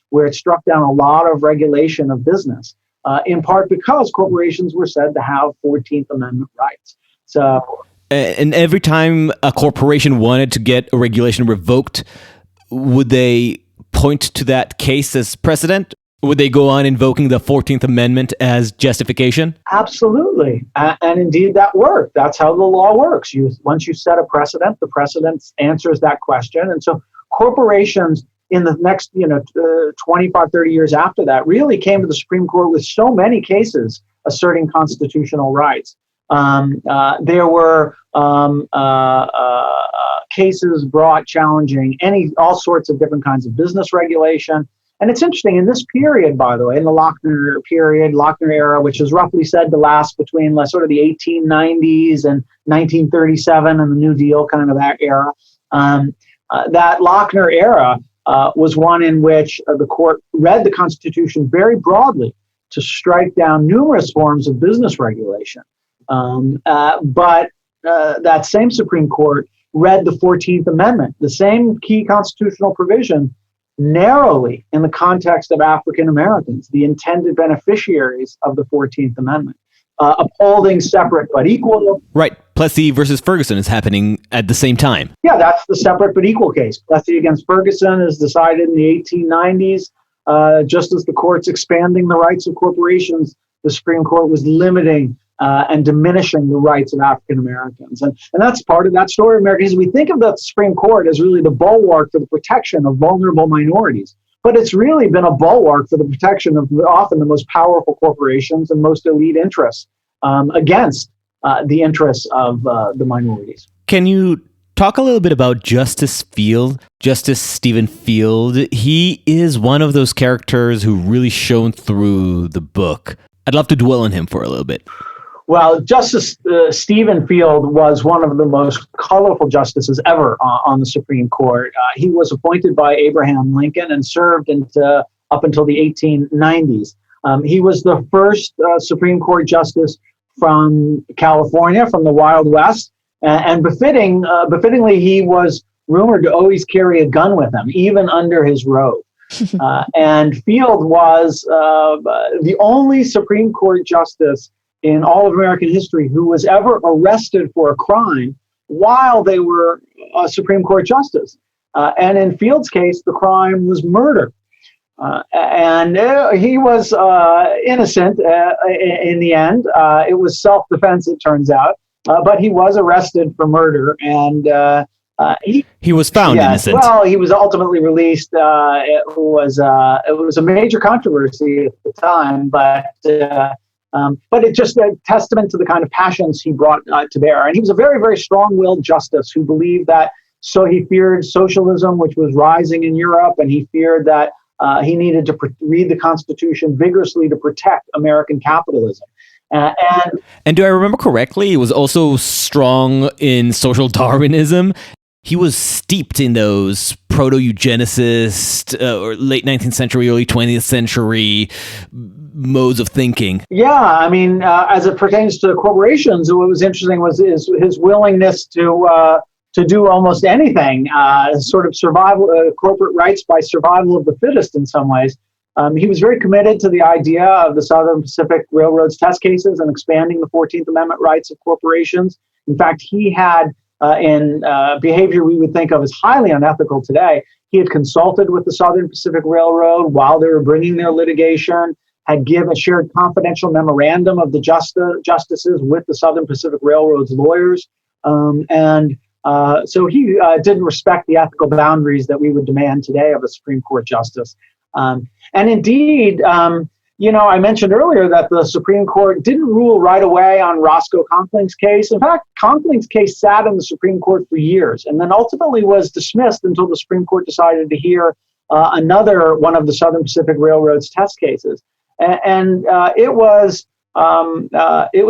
where it struck down a lot of regulation of business, in part because corporations were said to have 14th Amendment rights. And every time a corporation wanted to get a regulation revoked, would they point to that case as precedent? Would they go on invoking the 14th Amendment as justification? Absolutely. And indeed, that worked. That's how the law works. Once you set a precedent, the precedent answers that question. And so corporations in the next 25, 30 years after that really came to the Supreme Court with so many cases asserting constitutional rights. There were cases brought challenging all sorts of different kinds of business regulation. And it's interesting, in this period, by the way, in the Lochner era, which is roughly said to last between sort of the 1890s and 1937 and the New Deal kind of that era, that Lochner era was one in which the court read the Constitution very broadly to strike down numerous forms of business regulation. But that same Supreme Court read the 14th Amendment, the same key constitutional provision, narrowly in the context of African Americans, the intended beneficiaries of the 14th Amendment, upholding separate but equal. Right. Plessy versus Ferguson is happening at the same time. Yeah, that's the separate but equal case. Plessy against Ferguson is decided in the 1890s. Just as the court's expanding the rights of corporations, the Supreme Court was limiting and diminishing the rights of African Americans. And that's part of that story of America. Is we think of the Supreme Court as really the bulwark for the protection of vulnerable minorities. But it's really been a bulwark for the protection of often the most powerful corporations and most elite interests against the interests of the minorities. Can you talk a little bit about Justice Stephen Field? He is one of those characters who really shone through the book. I'd love to dwell on him for a little bit. Well, Justice Stephen Field was one of the most colorful justices ever on the Supreme Court. He was appointed by Abraham Lincoln and served up until the 1890s. He was the first Supreme Court justice from California, from the Wild West, and befittingly, he was rumored to always carry a gun with him, even under his robe. And Field was the only Supreme Court justice in all of American history who was ever arrested for a crime while they were a Supreme Court justice. And in Field's case, the crime was murder. And he was innocent in the end. It was self-defense, it turns out. But he was arrested for murder, and he was found innocent. Well, he was ultimately released. It was a major controversy at the time, but it's just a testament to the kind of passions he brought to bear. And he was a very, very strong-willed justice who believed that. So he feared socialism, which was rising in Europe, and he feared that he needed to read the Constitution vigorously to protect American capitalism. And do I remember correctly, he was also strong in social Darwinism. He was steeped in those proto-eugenicist or late 19th century, early 20th century modes of thinking. Yeah, I mean, as it pertains to corporations, what was interesting was his willingness to do almost anything, sort of survival, corporate rights by survival of the fittest in some ways. He was very committed to the idea of the Southern Pacific Railroad's test cases and expanding the 14th Amendment rights of corporations. In fact, he had, in behavior we would think of as highly unethical today, he had consulted with the Southern Pacific Railroad while they were bringing their litigation, had shared confidential memorandum of the justices with the Southern Pacific Railroad's lawyers. So he didn't respect the ethical boundaries that we would demand today of a Supreme Court justice. And indeed, I mentioned earlier that the Supreme Court didn't rule right away on Roscoe Conkling's case. In fact, Conkling's case sat in the Supreme Court for years and then ultimately was dismissed until the Supreme Court decided to hear another one of the Southern Pacific Railroad's test cases. And it was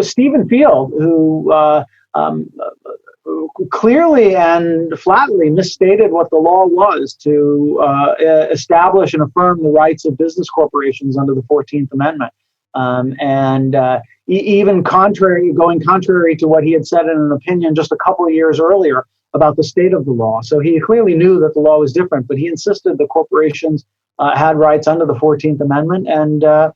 Stephen Field who clearly and flatly misstated what the law was to establish and affirm the rights of business corporations under the 14th Amendment. Even going contrary to what he had said in an opinion just a couple of years earlier about the state of the law. So he clearly knew that the law was different, but he insisted that corporations had rights under the 14th Amendment, and the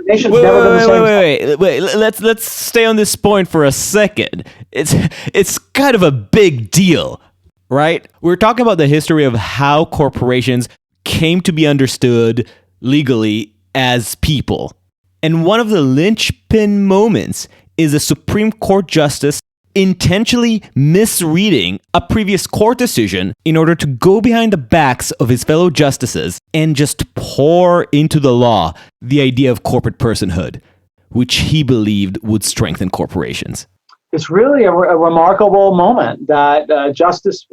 nation's never been the same. Wait. Let's stay on this point for a second. It's kind of a big deal, right? We're talking about the history of how corporations came to be understood legally as people. And one of the linchpin moments is a Supreme Court justice intentionally misreading a previous court decision in order to go behind the backs of his fellow justices and just pour into the law the idea of corporate personhood, which he believed would strengthen corporations. It's really a remarkable moment that Justice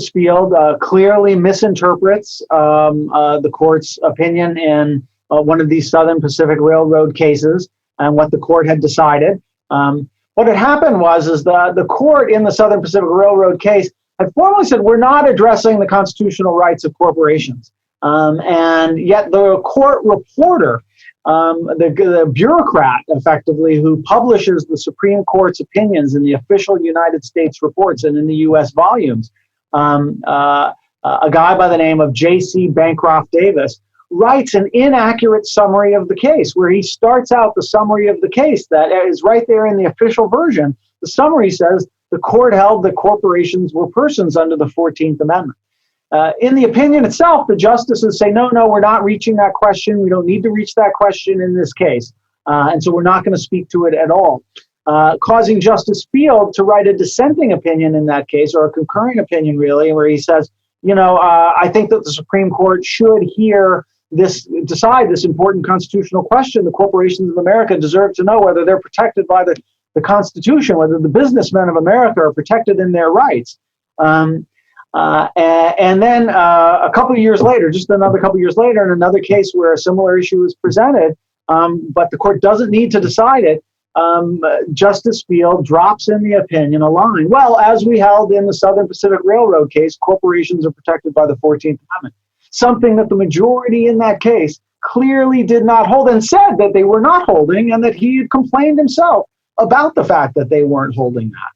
Field clearly misinterprets the court's opinion in one of these Southern Pacific Railroad cases and what the court had decided. What had happened was the court in the Southern Pacific Railroad case had formally said, we're not addressing the constitutional rights of corporations. And yet the court reporter, the bureaucrat, effectively, who publishes the Supreme Court's opinions in the official United States reports and in the U.S. volumes, a guy by the name of J.C. Bancroft Davis, writes an inaccurate summary of the case, where he starts out the summary of the case that is right there in the official version. The summary says the court held that corporations were persons under the 14th Amendment. In the opinion itself, the justices say, no, we're not reaching that question. We don't need to reach that question in this case. And so we're not going to speak to it at all, causing Justice Field to write a dissenting opinion in that case, or a concurring opinion, really, where he says, I think that the Supreme Court should decide this important constitutional question. The corporations of America deserve to know whether they're protected by the Constitution, whether the businessmen of America are protected in their rights. And then a couple of years later, just another couple of years later, in another case where a similar issue is presented, but the court doesn't need to decide it, Justice Field drops in the opinion a line. Well, as we held in the Southern Pacific Railroad case, corporations are protected by the 14th Amendment. Something that the majority in that case clearly did not hold, and said that they were not holding, and that he had complained himself about the fact that they weren't holding that.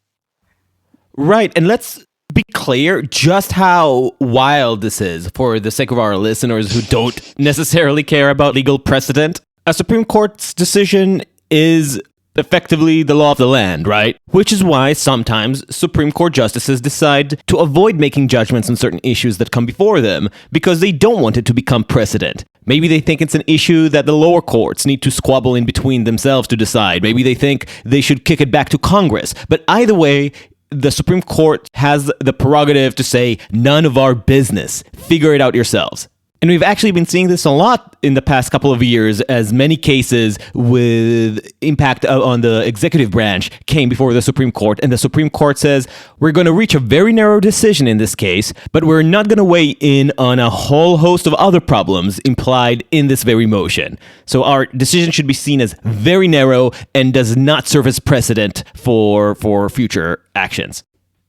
Right, and let's be clear just how wild this is for the sake of our listeners who don't necessarily care about legal precedent. A Supreme Court's decision is effectively the law of the land, right? Which is why sometimes Supreme Court justices decide to avoid making judgments on certain issues that come before them because they don't want it to become precedent. Maybe they think it's an issue that the lower courts need to squabble in between themselves to decide. Maybe they think they should kick it back to Congress. But either way, the Supreme Court has the prerogative to say, none of our business. Figure it out yourselves. And we've actually been seeing this a lot in the past couple of years as many cases with impact on the executive branch came before the Supreme Court. And the Supreme Court says, we're going to reach a very narrow decision in this case, but we're not going to weigh in on a whole host of other problems implied in this very motion. So our decision should be seen as very narrow and does not serve as precedent for future actions.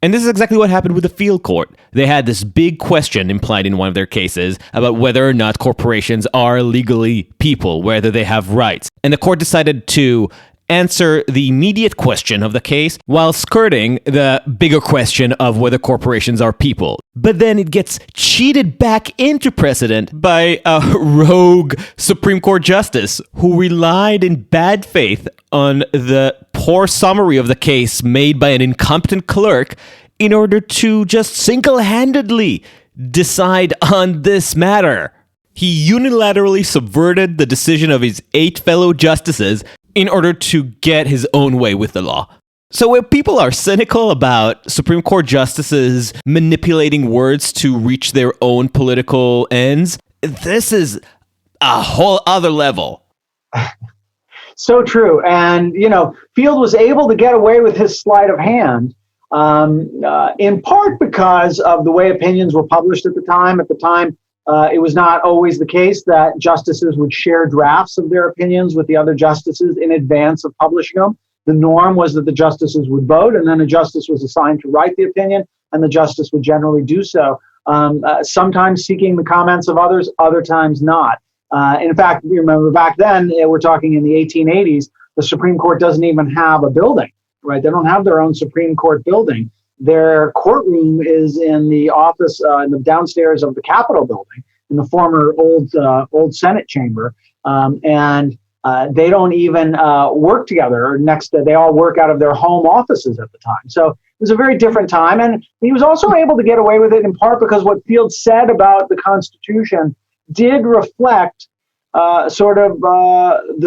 And this is exactly what happened with the field court. They had this big question implied in one of their cases about whether or not corporations are legally people, whether they have rights. And the court decided to answer the immediate question of the case while skirting the bigger question of whether corporations are people. But then it gets cheated back into precedent by a rogue Supreme Court justice who relied in bad faith on the poor summary of the case made by an incompetent clerk in order to just single-handedly decide on this matter. He unilaterally subverted the decision of his 8 fellow justices in order to get his own way with the law. So where people are cynical about Supreme Court justices manipulating words to reach their own political ends, this is a whole other level. So true. And, Field was able to get away with his sleight of hand, in part because of the way opinions were published at the time. At the time, it was not always the case that justices would share drafts of their opinions with the other justices in advance of publishing them. The norm was that the justices would vote, and then a justice was assigned to write the opinion, and the justice would generally do so, sometimes seeking the comments of others, other times not. In fact, you remember back then, we're talking in the 1880s, the Supreme Court doesn't even have a building, right? They don't have their own Supreme Court building. Their courtroom is in the office in the downstairs of the Capitol building, in the former old Senate chamber, and they don't even work together. They all work out of their home offices at the time. So it was a very different time, and he was also able to get away with it in part because what Field said about the Constitution did reflect the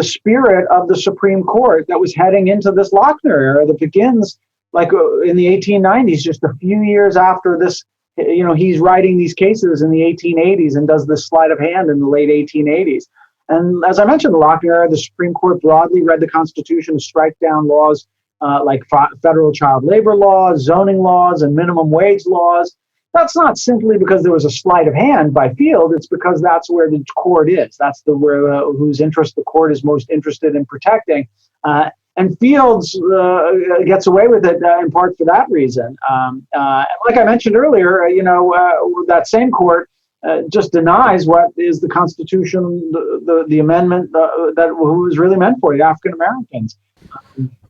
spirit of the Supreme Court that was heading into this Lochner era that begins like in the 1890s, just a few years after this. He's writing these cases in the 1880s and does this sleight of hand in the late 1880s. And as I mentioned, the Lochner era, the Supreme Court broadly read the Constitution to strike down laws like federal child labor laws, zoning laws, and minimum wage laws. That's not simply because there was a sleight of hand by Field. It's because that's where the court is. That's whose interest the court is most interested in protecting. And Fields gets away with it in part for that reason. Like I mentioned earlier, that same court just denies what is the Constitution, the amendment that was really meant for the African Americans.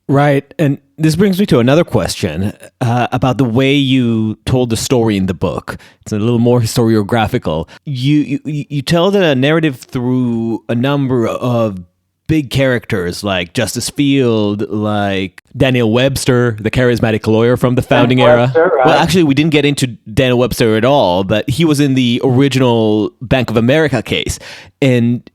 Right. And this brings me to another question about the way you told the story in the book. It's a little more historiographical. You tell the narrative through a number of big characters like Justice Field, like Daniel Webster, the charismatic lawyer from the founding era. Webster, right? Well, actually, we didn't get into Daniel Webster at all, but he was in the original Bank of America case. And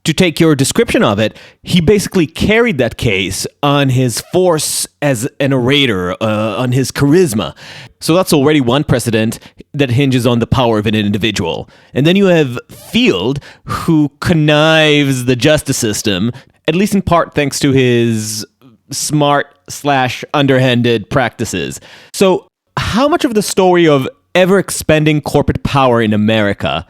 to take your description of it, he basically carried that case on his force as an orator, on his charisma. So that's already one precedent that hinges on the power of an individual. And then you have Field, who connives the justice system, at least in part thanks to his smart/underhanded practices. So how much of the story of ever-expanding corporate power in America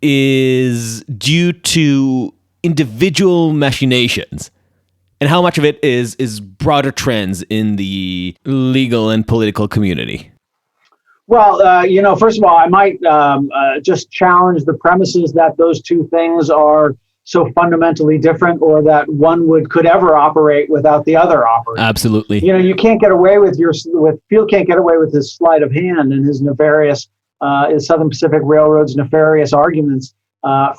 is due to individual machinations, and how much of it is broader trends in the legal and political community? Well, first of all, I might just challenge the premises that those two things are so fundamentally different, or that one could ever operate without the other operating. Absolutely. You can't get away with Field can't get away with his sleight of hand and his nefarious, his Southern Pacific Railroad's nefarious arguments.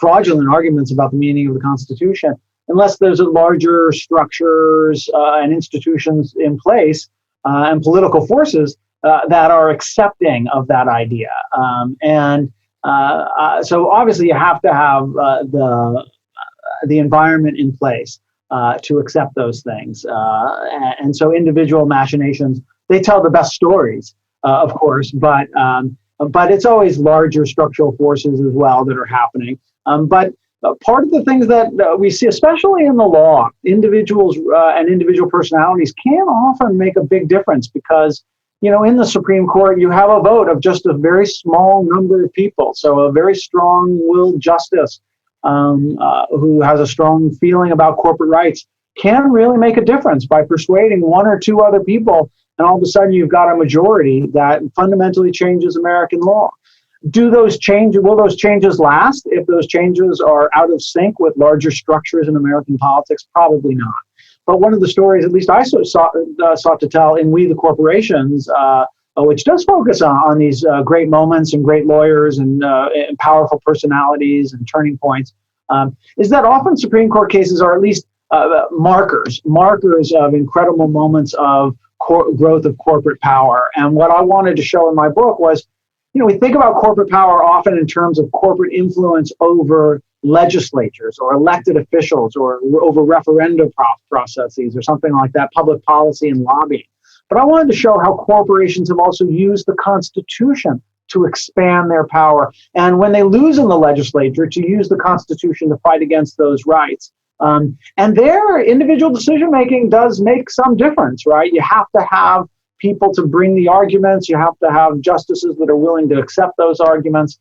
Fraudulent arguments about the meaning of the Constitution, unless there's a larger structures and institutions in place and political forces that are accepting of that idea. So obviously you have to have the environment in place to accept those things. And so individual machinations, they tell the best stories, of course, but it's always larger structural forces as well that are happening. But part of the things that we see, especially in the law, individuals and individual personalities can often make a big difference because, in the Supreme Court, you have a vote of just a very small number of people. So a very strong-willed justice who has a strong feeling about corporate rights can really make a difference by persuading one or two other people. And all of a sudden, you've got a majority that fundamentally changes American law. Will those changes last if those changes are out of sync with larger structures in American politics? Probably not. But one of the stories, at least I sought to tell in We the Corporations, which does focus on these great moments and great lawyers and powerful personalities and turning points, is that often Supreme Court cases are at least markers of incredible moments of growth of corporate power. And what I wanted to show in my book was, we think about corporate power often in terms of corporate influence over legislatures or elected officials or over referendum processes or something like that, public policy and lobbying. But I wanted to show how corporations have also used the Constitution to expand their power. And when they lose in the legislature, to use the Constitution to fight against those rights. And their individual decision-making does make some difference, right? You have to have people to bring the arguments. You have to have justices that are willing to accept those arguments.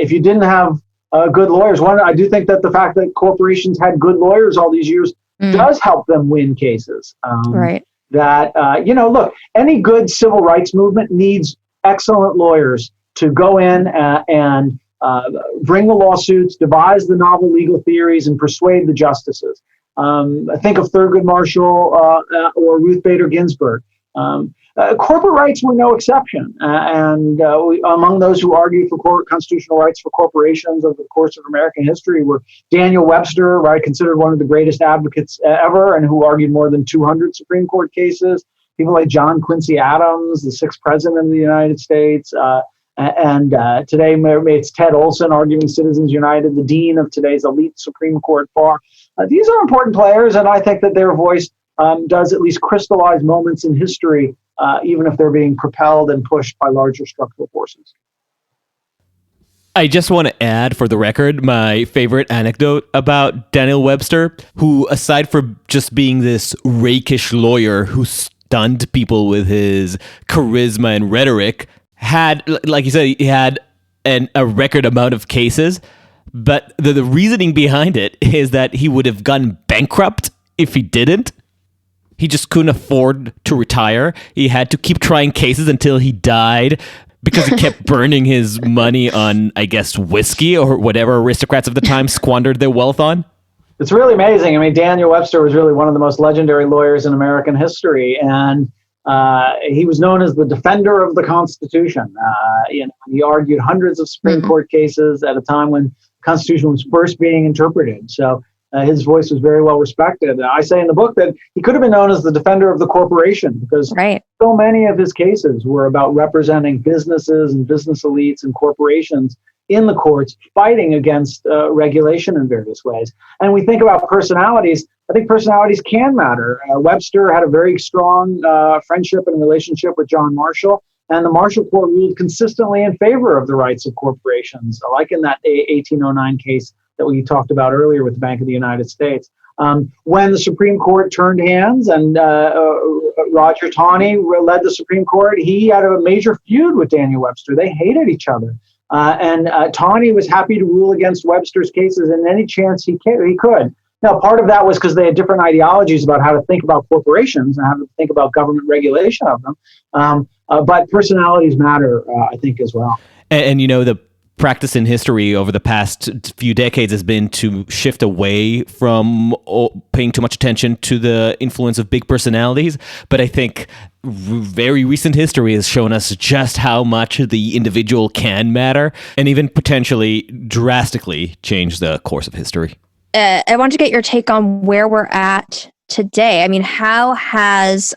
If you didn't have good lawyers, I do think that the fact that corporations had good lawyers all these years does help them win cases. Right. That, look, any good civil rights movement needs excellent lawyers to go in and bring the lawsuits, devise the novel legal theories, and persuade the justices. Think of Thurgood Marshall or Ruth Bader Ginsburg. Corporate rights were no exception. Among those who argued for constitutional rights for corporations over the course of American history were Daniel Webster, right, considered one of the greatest advocates ever, and who argued more than 200 Supreme Court cases. People like John Quincy Adams, the sixth president of the United States. Today, it's Ted Olson arguing Citizens United, the dean of today's elite Supreme Court bar. These are important players, and I think that their voice does at least crystallize moments in history, even if they're being propelled and pushed by larger structural forces. I just want to add, for the record, my favorite anecdote about Daniel Webster, who, aside from just being this rakish lawyer who stunned people with his charisma and rhetoric, had, like you said, he had a record amount of cases. But the reasoning behind it is that he would have gone bankrupt if he didn't. He just couldn't afford to retire. He had to keep trying cases until he died because he kept burning his money on, I guess, whiskey or whatever aristocrats of the time squandered their wealth on. It's really amazing. I mean, Daniel Webster was really one of the most legendary lawyers in American history. And he was known as the defender of the Constitution. He argued hundreds of Supreme Court cases at a time when the Constitution was first being interpreted. So his voice was very well respected. I say in the book that he could have been known as the defender of the corporation because so many of his cases were about representing businesses and business elites and corporations in the courts fighting against regulation in various ways. And we think about personalities. I think personalities can matter. Webster had a very strong friendship and relationship with John Marshall, and the Marshall Court ruled consistently in favor of the rights of corporations, like in that 1809 case that we talked about earlier with the Bank of the United States. When the Supreme Court turned hands and Roger Taney led the Supreme Court, he had a major feud with Daniel Webster. They hated each other. And Taney was happy to rule against Webster's cases in any chance he could. Now, part of that was because they had different ideologies about how to think about corporations and how to think about government regulation of them. But personalities matter, I think, as well. And the practice in history over the past few decades has been to shift away from paying too much attention to the influence of big personalities. But I think very recent history has shown us just how much the individual can matter and even potentially drastically change the course of history. I want to get your take on where we're at today. I mean, how has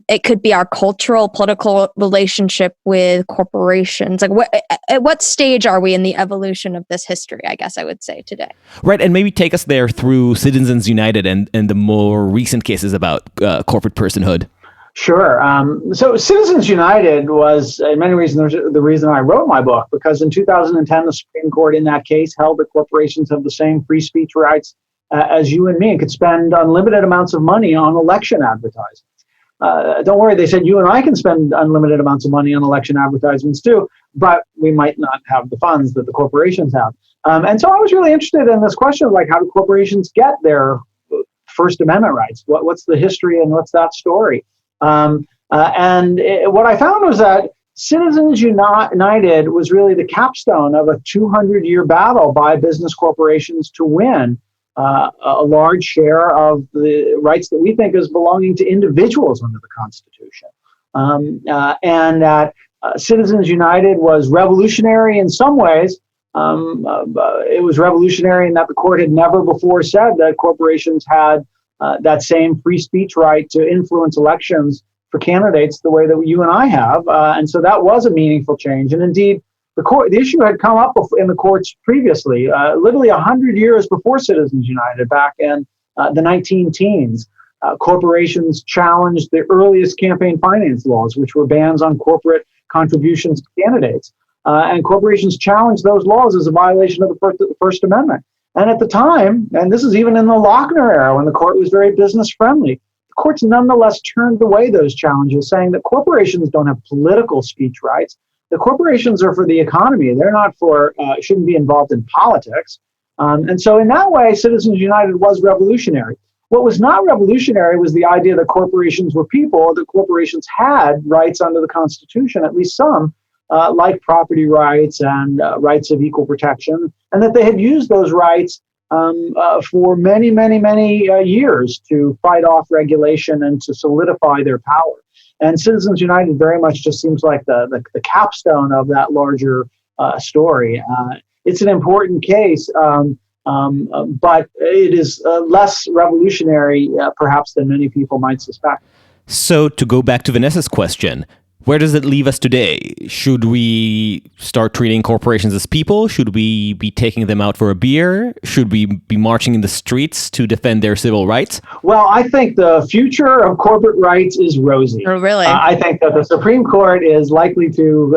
it could be our cultural, political relationship with corporations, like at what stage are we in the evolution of this history, I guess I would say today? Right, and maybe take us there through Citizens United and the more recent cases about corporate personhood. Sure. So Citizens United was, in many reasons, the reason I wrote my book, because in 2010, the Supreme Court in that case held that corporations have the same free speech rights as you and me and could spend unlimited amounts of money on election advertisements. Don't worry, they said you and I can spend unlimited amounts of money on election advertisements too, but we might not have the funds that the corporations have. And so I was really interested in this question of, like, how do corporations get their First Amendment rights? What's the history and what's that story? What I found was that Citizens United was really the capstone of a 200-year battle by business corporations to win a large share of the rights that we think is belonging to individuals under the Constitution. And that Citizens United was revolutionary in some ways. It was revolutionary in that the court had never before said that corporations had that same free speech right to influence elections for candidates the way that you and I have. And so that was a meaningful change. And indeed, the issue had come up in the courts previously, literally 100 years before Citizens United, back in the 19-teens. Corporations challenged the earliest campaign finance laws, which were bans on corporate contributions to candidates. And corporations challenged those laws as a violation of the First Amendment. And at the time, and this is even in the Lochner era when the court was very business friendly, the courts nonetheless turned away those challenges, saying that corporations don't have political speech rights. The corporations are for the economy. They're not shouldn't be involved in politics. And so in that way, Citizens United was revolutionary. What was not revolutionary was the idea that corporations were people, that corporations had rights under the Constitution, at least some, like property rights and rights of equal protection, and that they had used those rights for many, many, many years to fight off regulation and to solidify their power. And Citizens United very much just seems like the capstone of that larger story. It's an important case, but it is less revolutionary, perhaps, than many people might suspect. So to go back to Vanessa's question, where does it leave us today? Should we start treating corporations as people? Should we be taking them out for a beer? Should we be marching in the streets to defend their civil rights? Well, I think the future of corporate rights is rosy. Oh, really? I think that the Supreme Court is likely to,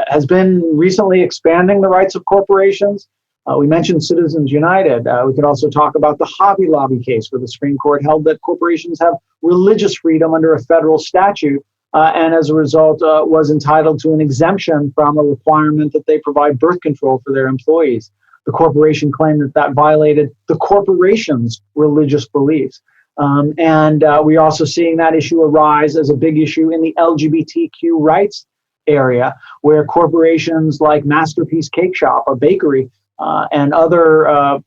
has been recently expanding the rights of corporations. We mentioned Citizens United. We could also talk about the Hobby Lobby case, where the Supreme Court held that corporations have religious freedom under a federal statute. And as a result, was entitled to an exemption from a requirement that they provide birth control for their employees. The corporation claimed that violated the corporation's religious beliefs. And we're also seeing that issue arise as a big issue in the LGBTQ rights area, where corporations like Masterpiece Cake Shop, a bakery, and other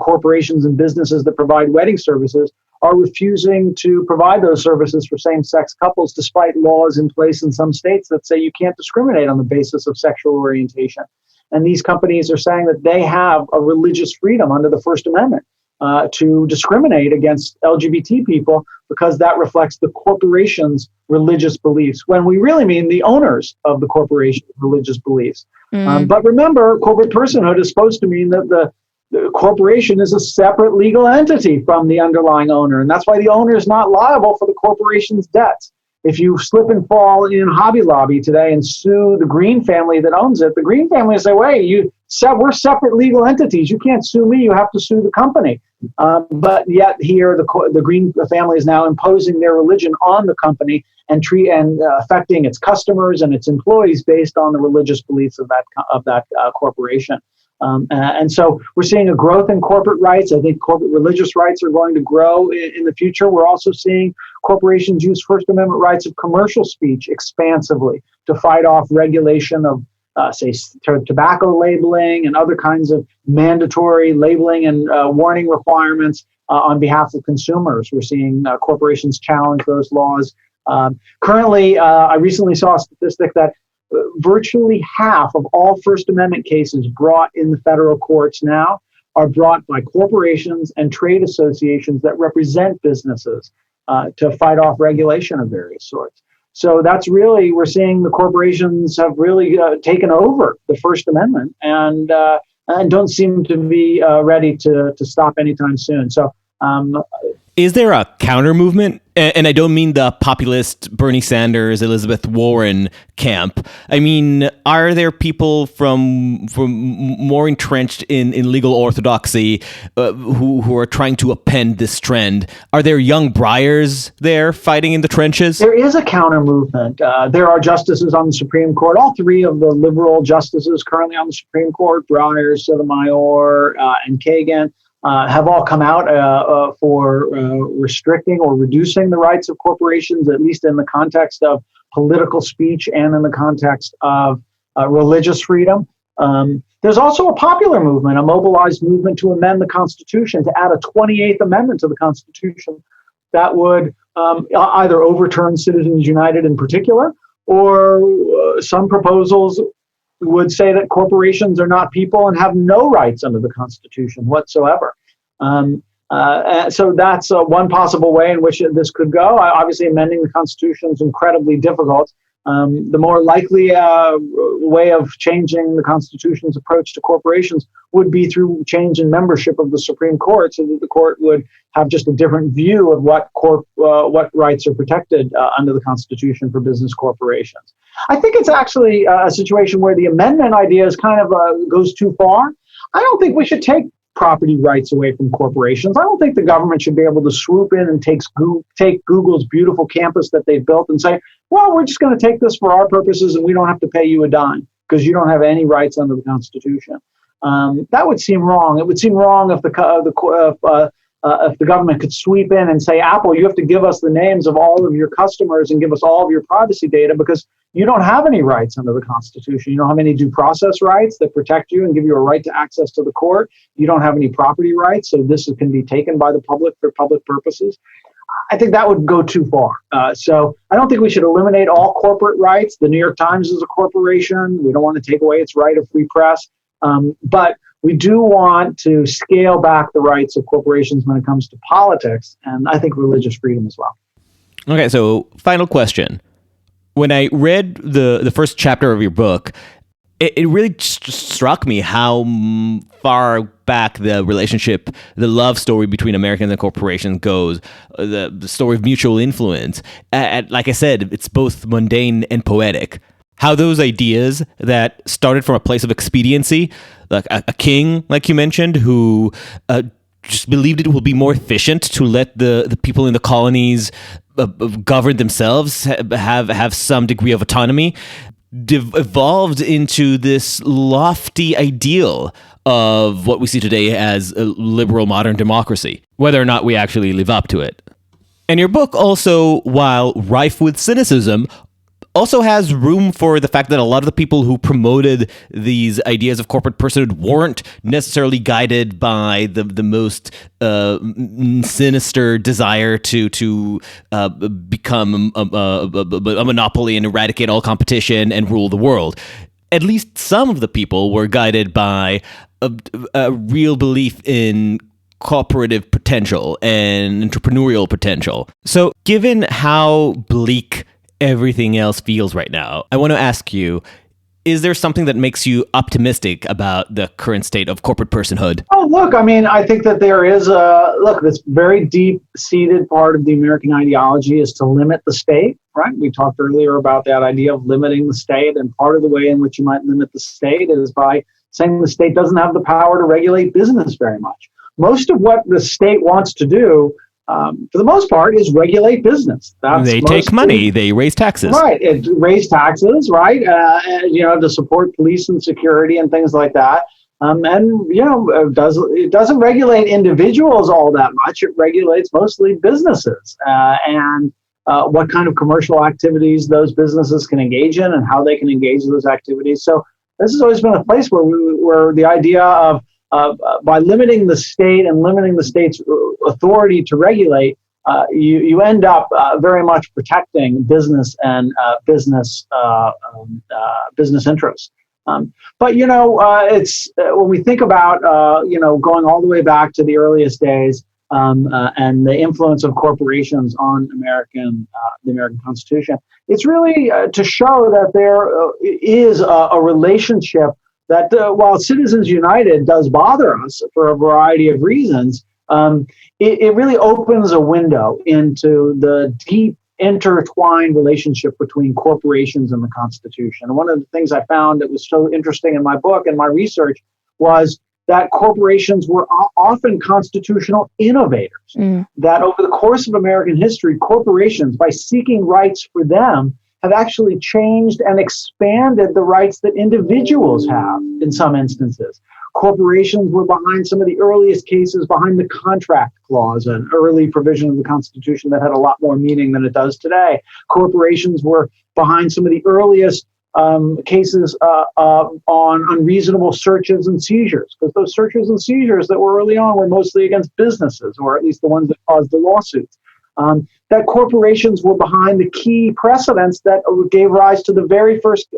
corporations and businesses that provide wedding services are refusing to provide those services for same-sex couples, despite laws in place in some states that say you can't discriminate on the basis of sexual orientation. And these companies are saying that they have a religious freedom under the First Amendment to discriminate against LGBT people because that reflects the corporation's religious beliefs, when we really mean the owners of the corporation's religious beliefs. But remember, corporate personhood is supposed to mean that the corporation is a separate legal entity from the underlying owner. And that's why the owner is not liable for the corporation's debts. If you slip and fall in Hobby Lobby today and sue the Green family that owns it, the Green family will say, wait, we're separate legal entities. You can't sue me. You have to sue the company. But yet here, the Green family is now imposing their religion on the company and affecting its customers and its employees based on the religious beliefs of that corporation. And so we're seeing a growth in corporate rights. I think corporate religious rights are going to grow in the future. We're also seeing corporations use First Amendment rights of commercial speech expansively to fight off regulation of say, tobacco labeling and other kinds of mandatory labeling and warning requirements on behalf of consumers. We're seeing corporations challenge those laws. Currently, I recently saw a statistic that virtually half of all First Amendment cases brought in the federal courts now are brought by corporations and trade associations that represent businesses to fight off regulation of various sorts. So that's really, we're seeing the corporations have really taken over the First Amendment and don't seem to be ready to stop anytime soon. So, is there a counter movement? And I don't mean the populist Bernie Sanders, Elizabeth Warren camp. I mean, are there people from more entrenched in legal orthodoxy who are trying to append this trend? Are there young Breyers there fighting in the trenches? There is a counter movement. There are justices on the Supreme Court. All three of the liberal justices currently on the Supreme Court, Breyer, Sotomayor, and Kagan, have all come out for restricting or reducing the rights of corporations, at least in the context of political speech and in the context of religious freedom. There's also a popular movement, a mobilized movement to amend the Constitution, to add a 28th Amendment to the Constitution that would either overturn Citizens United in particular, or some proposals would say that corporations are not people and have no rights under the Constitution whatsoever. So that's one possible way in which this could go. Obviously, amending the Constitution is incredibly difficult. The more likely way of changing the Constitution's approach to corporations would be through change in membership of the Supreme Court, so that the court would have just a different view of what rights are protected under the Constitution for business corporations. I think it's actually a situation where the amendment idea is kind of goes too far. I don't think we should take property rights away from corporations. I don't think the government should be able to swoop in and take Google's beautiful campus that they've built and say, well, we're just going to take this for our purposes and we don't have to pay you a dime because you don't have any rights under the Constitution. That would seem wrong. It would seem wrong if the government could sweep in and say, Apple, you have to give us the names of all of your customers and give us all of your privacy data because you don't have any rights under the Constitution. You don't have any due process rights that protect you and give you a right to access to the court. You don't have any property rights, so this can be taken by the public for public purposes. I think that would go too far. So I don't think we should eliminate all corporate rights. The New York Times is a corporation. We don't want to take away its right of free press. But we do want to scale back the rights of corporations when it comes to politics, and I think religious freedom as well. Okay, so final question. When I read the first chapter of your book, it really struck me how far back the relationship, the love story between Americans and corporations goes, the story of mutual influence. Like I said, it's both mundane and poetic. How those ideas that started from a place of expediency, like a king, like you mentioned, who just believed it would be more efficient to let the people in the colonies govern themselves, have some degree of autonomy, evolved into this lofty ideal of what we see today as a liberal modern democracy, whether or not we actually live up to it. And your book also, while rife with cynicism, also has room for the fact that a lot of the people who promoted these ideas of corporate personhood weren't necessarily guided by the most sinister desire to become a monopoly and eradicate all competition and rule the world. At least some of the people were guided by a real belief in cooperative potential and entrepreneurial potential. So given how bleak everything else feels right now, I want to ask you, is there something that makes you optimistic about the current state of corporate personhood? Oh, look, I mean, I think that there is this very deep-seated part of the American ideology is to limit the state, right? We talked earlier about that idea of limiting the state, and part of the way in which you might limit the state is by saying the state doesn't have the power to regulate business very much. Most of what the state wants to do, for the most part, is regulate business. They take money, they raise taxes. Right, raise taxes, right, to support police and security and things like that. It doesn't regulate individuals all that much. It regulates mostly businesses and what kind of commercial activities those businesses can engage in and how they can engage in those activities. So this has always been a place where the idea of by limiting the state and limiting the state's authority to regulate, you end up very much protecting business and business interests. But it's when we think about going all the way back to the earliest days and the influence of corporations on the American Constitution, it's really to show that there is a relationship that while Citizens United does bother us for a variety of reasons, it really opens a window into the deep intertwined relationship between corporations and the Constitution. And one of the things I found that was so interesting in my book and my research was that corporations were often constitutional innovators. That over the course of American history, corporations, by seeking rights for them, have actually changed and expanded the rights that individuals have in some instances. Corporations were behind some of the earliest cases behind the Contract Clause, an early provision of the Constitution that had a lot more meaning than it does today. Corporations were behind some of the earliest cases on unreasonable searches and seizures, because those searches and seizures that were early on were mostly against businesses, or at least the ones that caused the lawsuits. That corporations were behind the key precedents that gave rise to the very first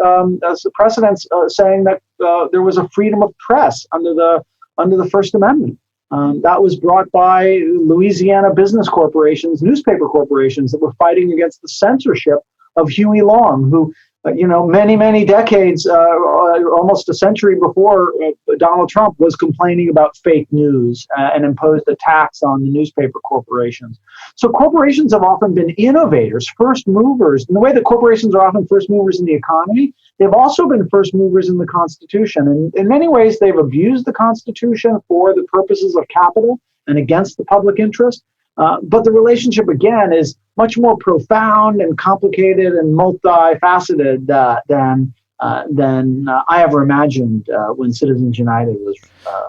precedents saying that there was a freedom of press under the First Amendment. That was brought by Louisiana business corporations, newspaper corporations that were fighting against the censorship of Huey Long, who many decades, almost a century before Donald Trump was complaining about fake news and imposed a tax on the newspaper corporations. So corporations have often been innovators, first movers. In the way that corporations are often first movers in the economy, they've also been first movers in the Constitution. And in many ways, they've abused the Constitution for the purposes of capital and against the public interest. But the relationship, again, is much more profound and complicated and multifaceted than I ever imagined when Citizens United was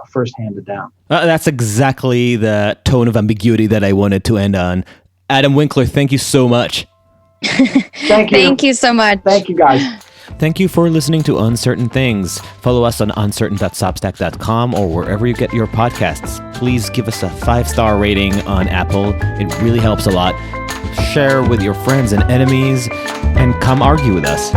first handed down. That's exactly the tone of ambiguity that I wanted to end on. Adam Winkler, thank you so much. Thank you. Thank you so much. Thank you, guys. Thank you for listening to Uncertain Things. Follow us on uncertain.substack.com or wherever you get your podcasts. Please give us a 5-star rating on Apple. It really helps a lot. Share with your friends and enemies, and come argue with us.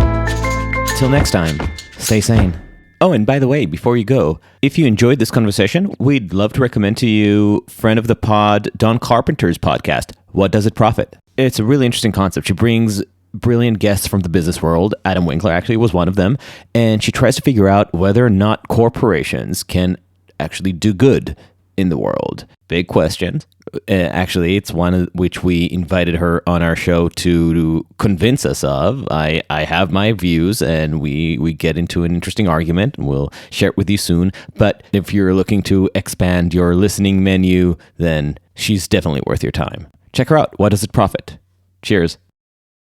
Till next time, stay sane. Oh, and by the way, before you go, if you enjoyed this conversation, we'd love to recommend to you friend of the pod, Don Carpenter's podcast, What Does It Profit? It's a really interesting concept. She brings brilliant guests from the business world. Adam Winkler actually was one of them. And she tries to figure out whether or not corporations can actually do good in the world. Big question. Actually, it's one of which we invited her on our show to convince us of. I have my views, and we get into an interesting argument, and we'll share it with you soon. But if you're looking to expand your listening menu, then she's definitely worth your time. Check her out. What Does It Profit? Cheers.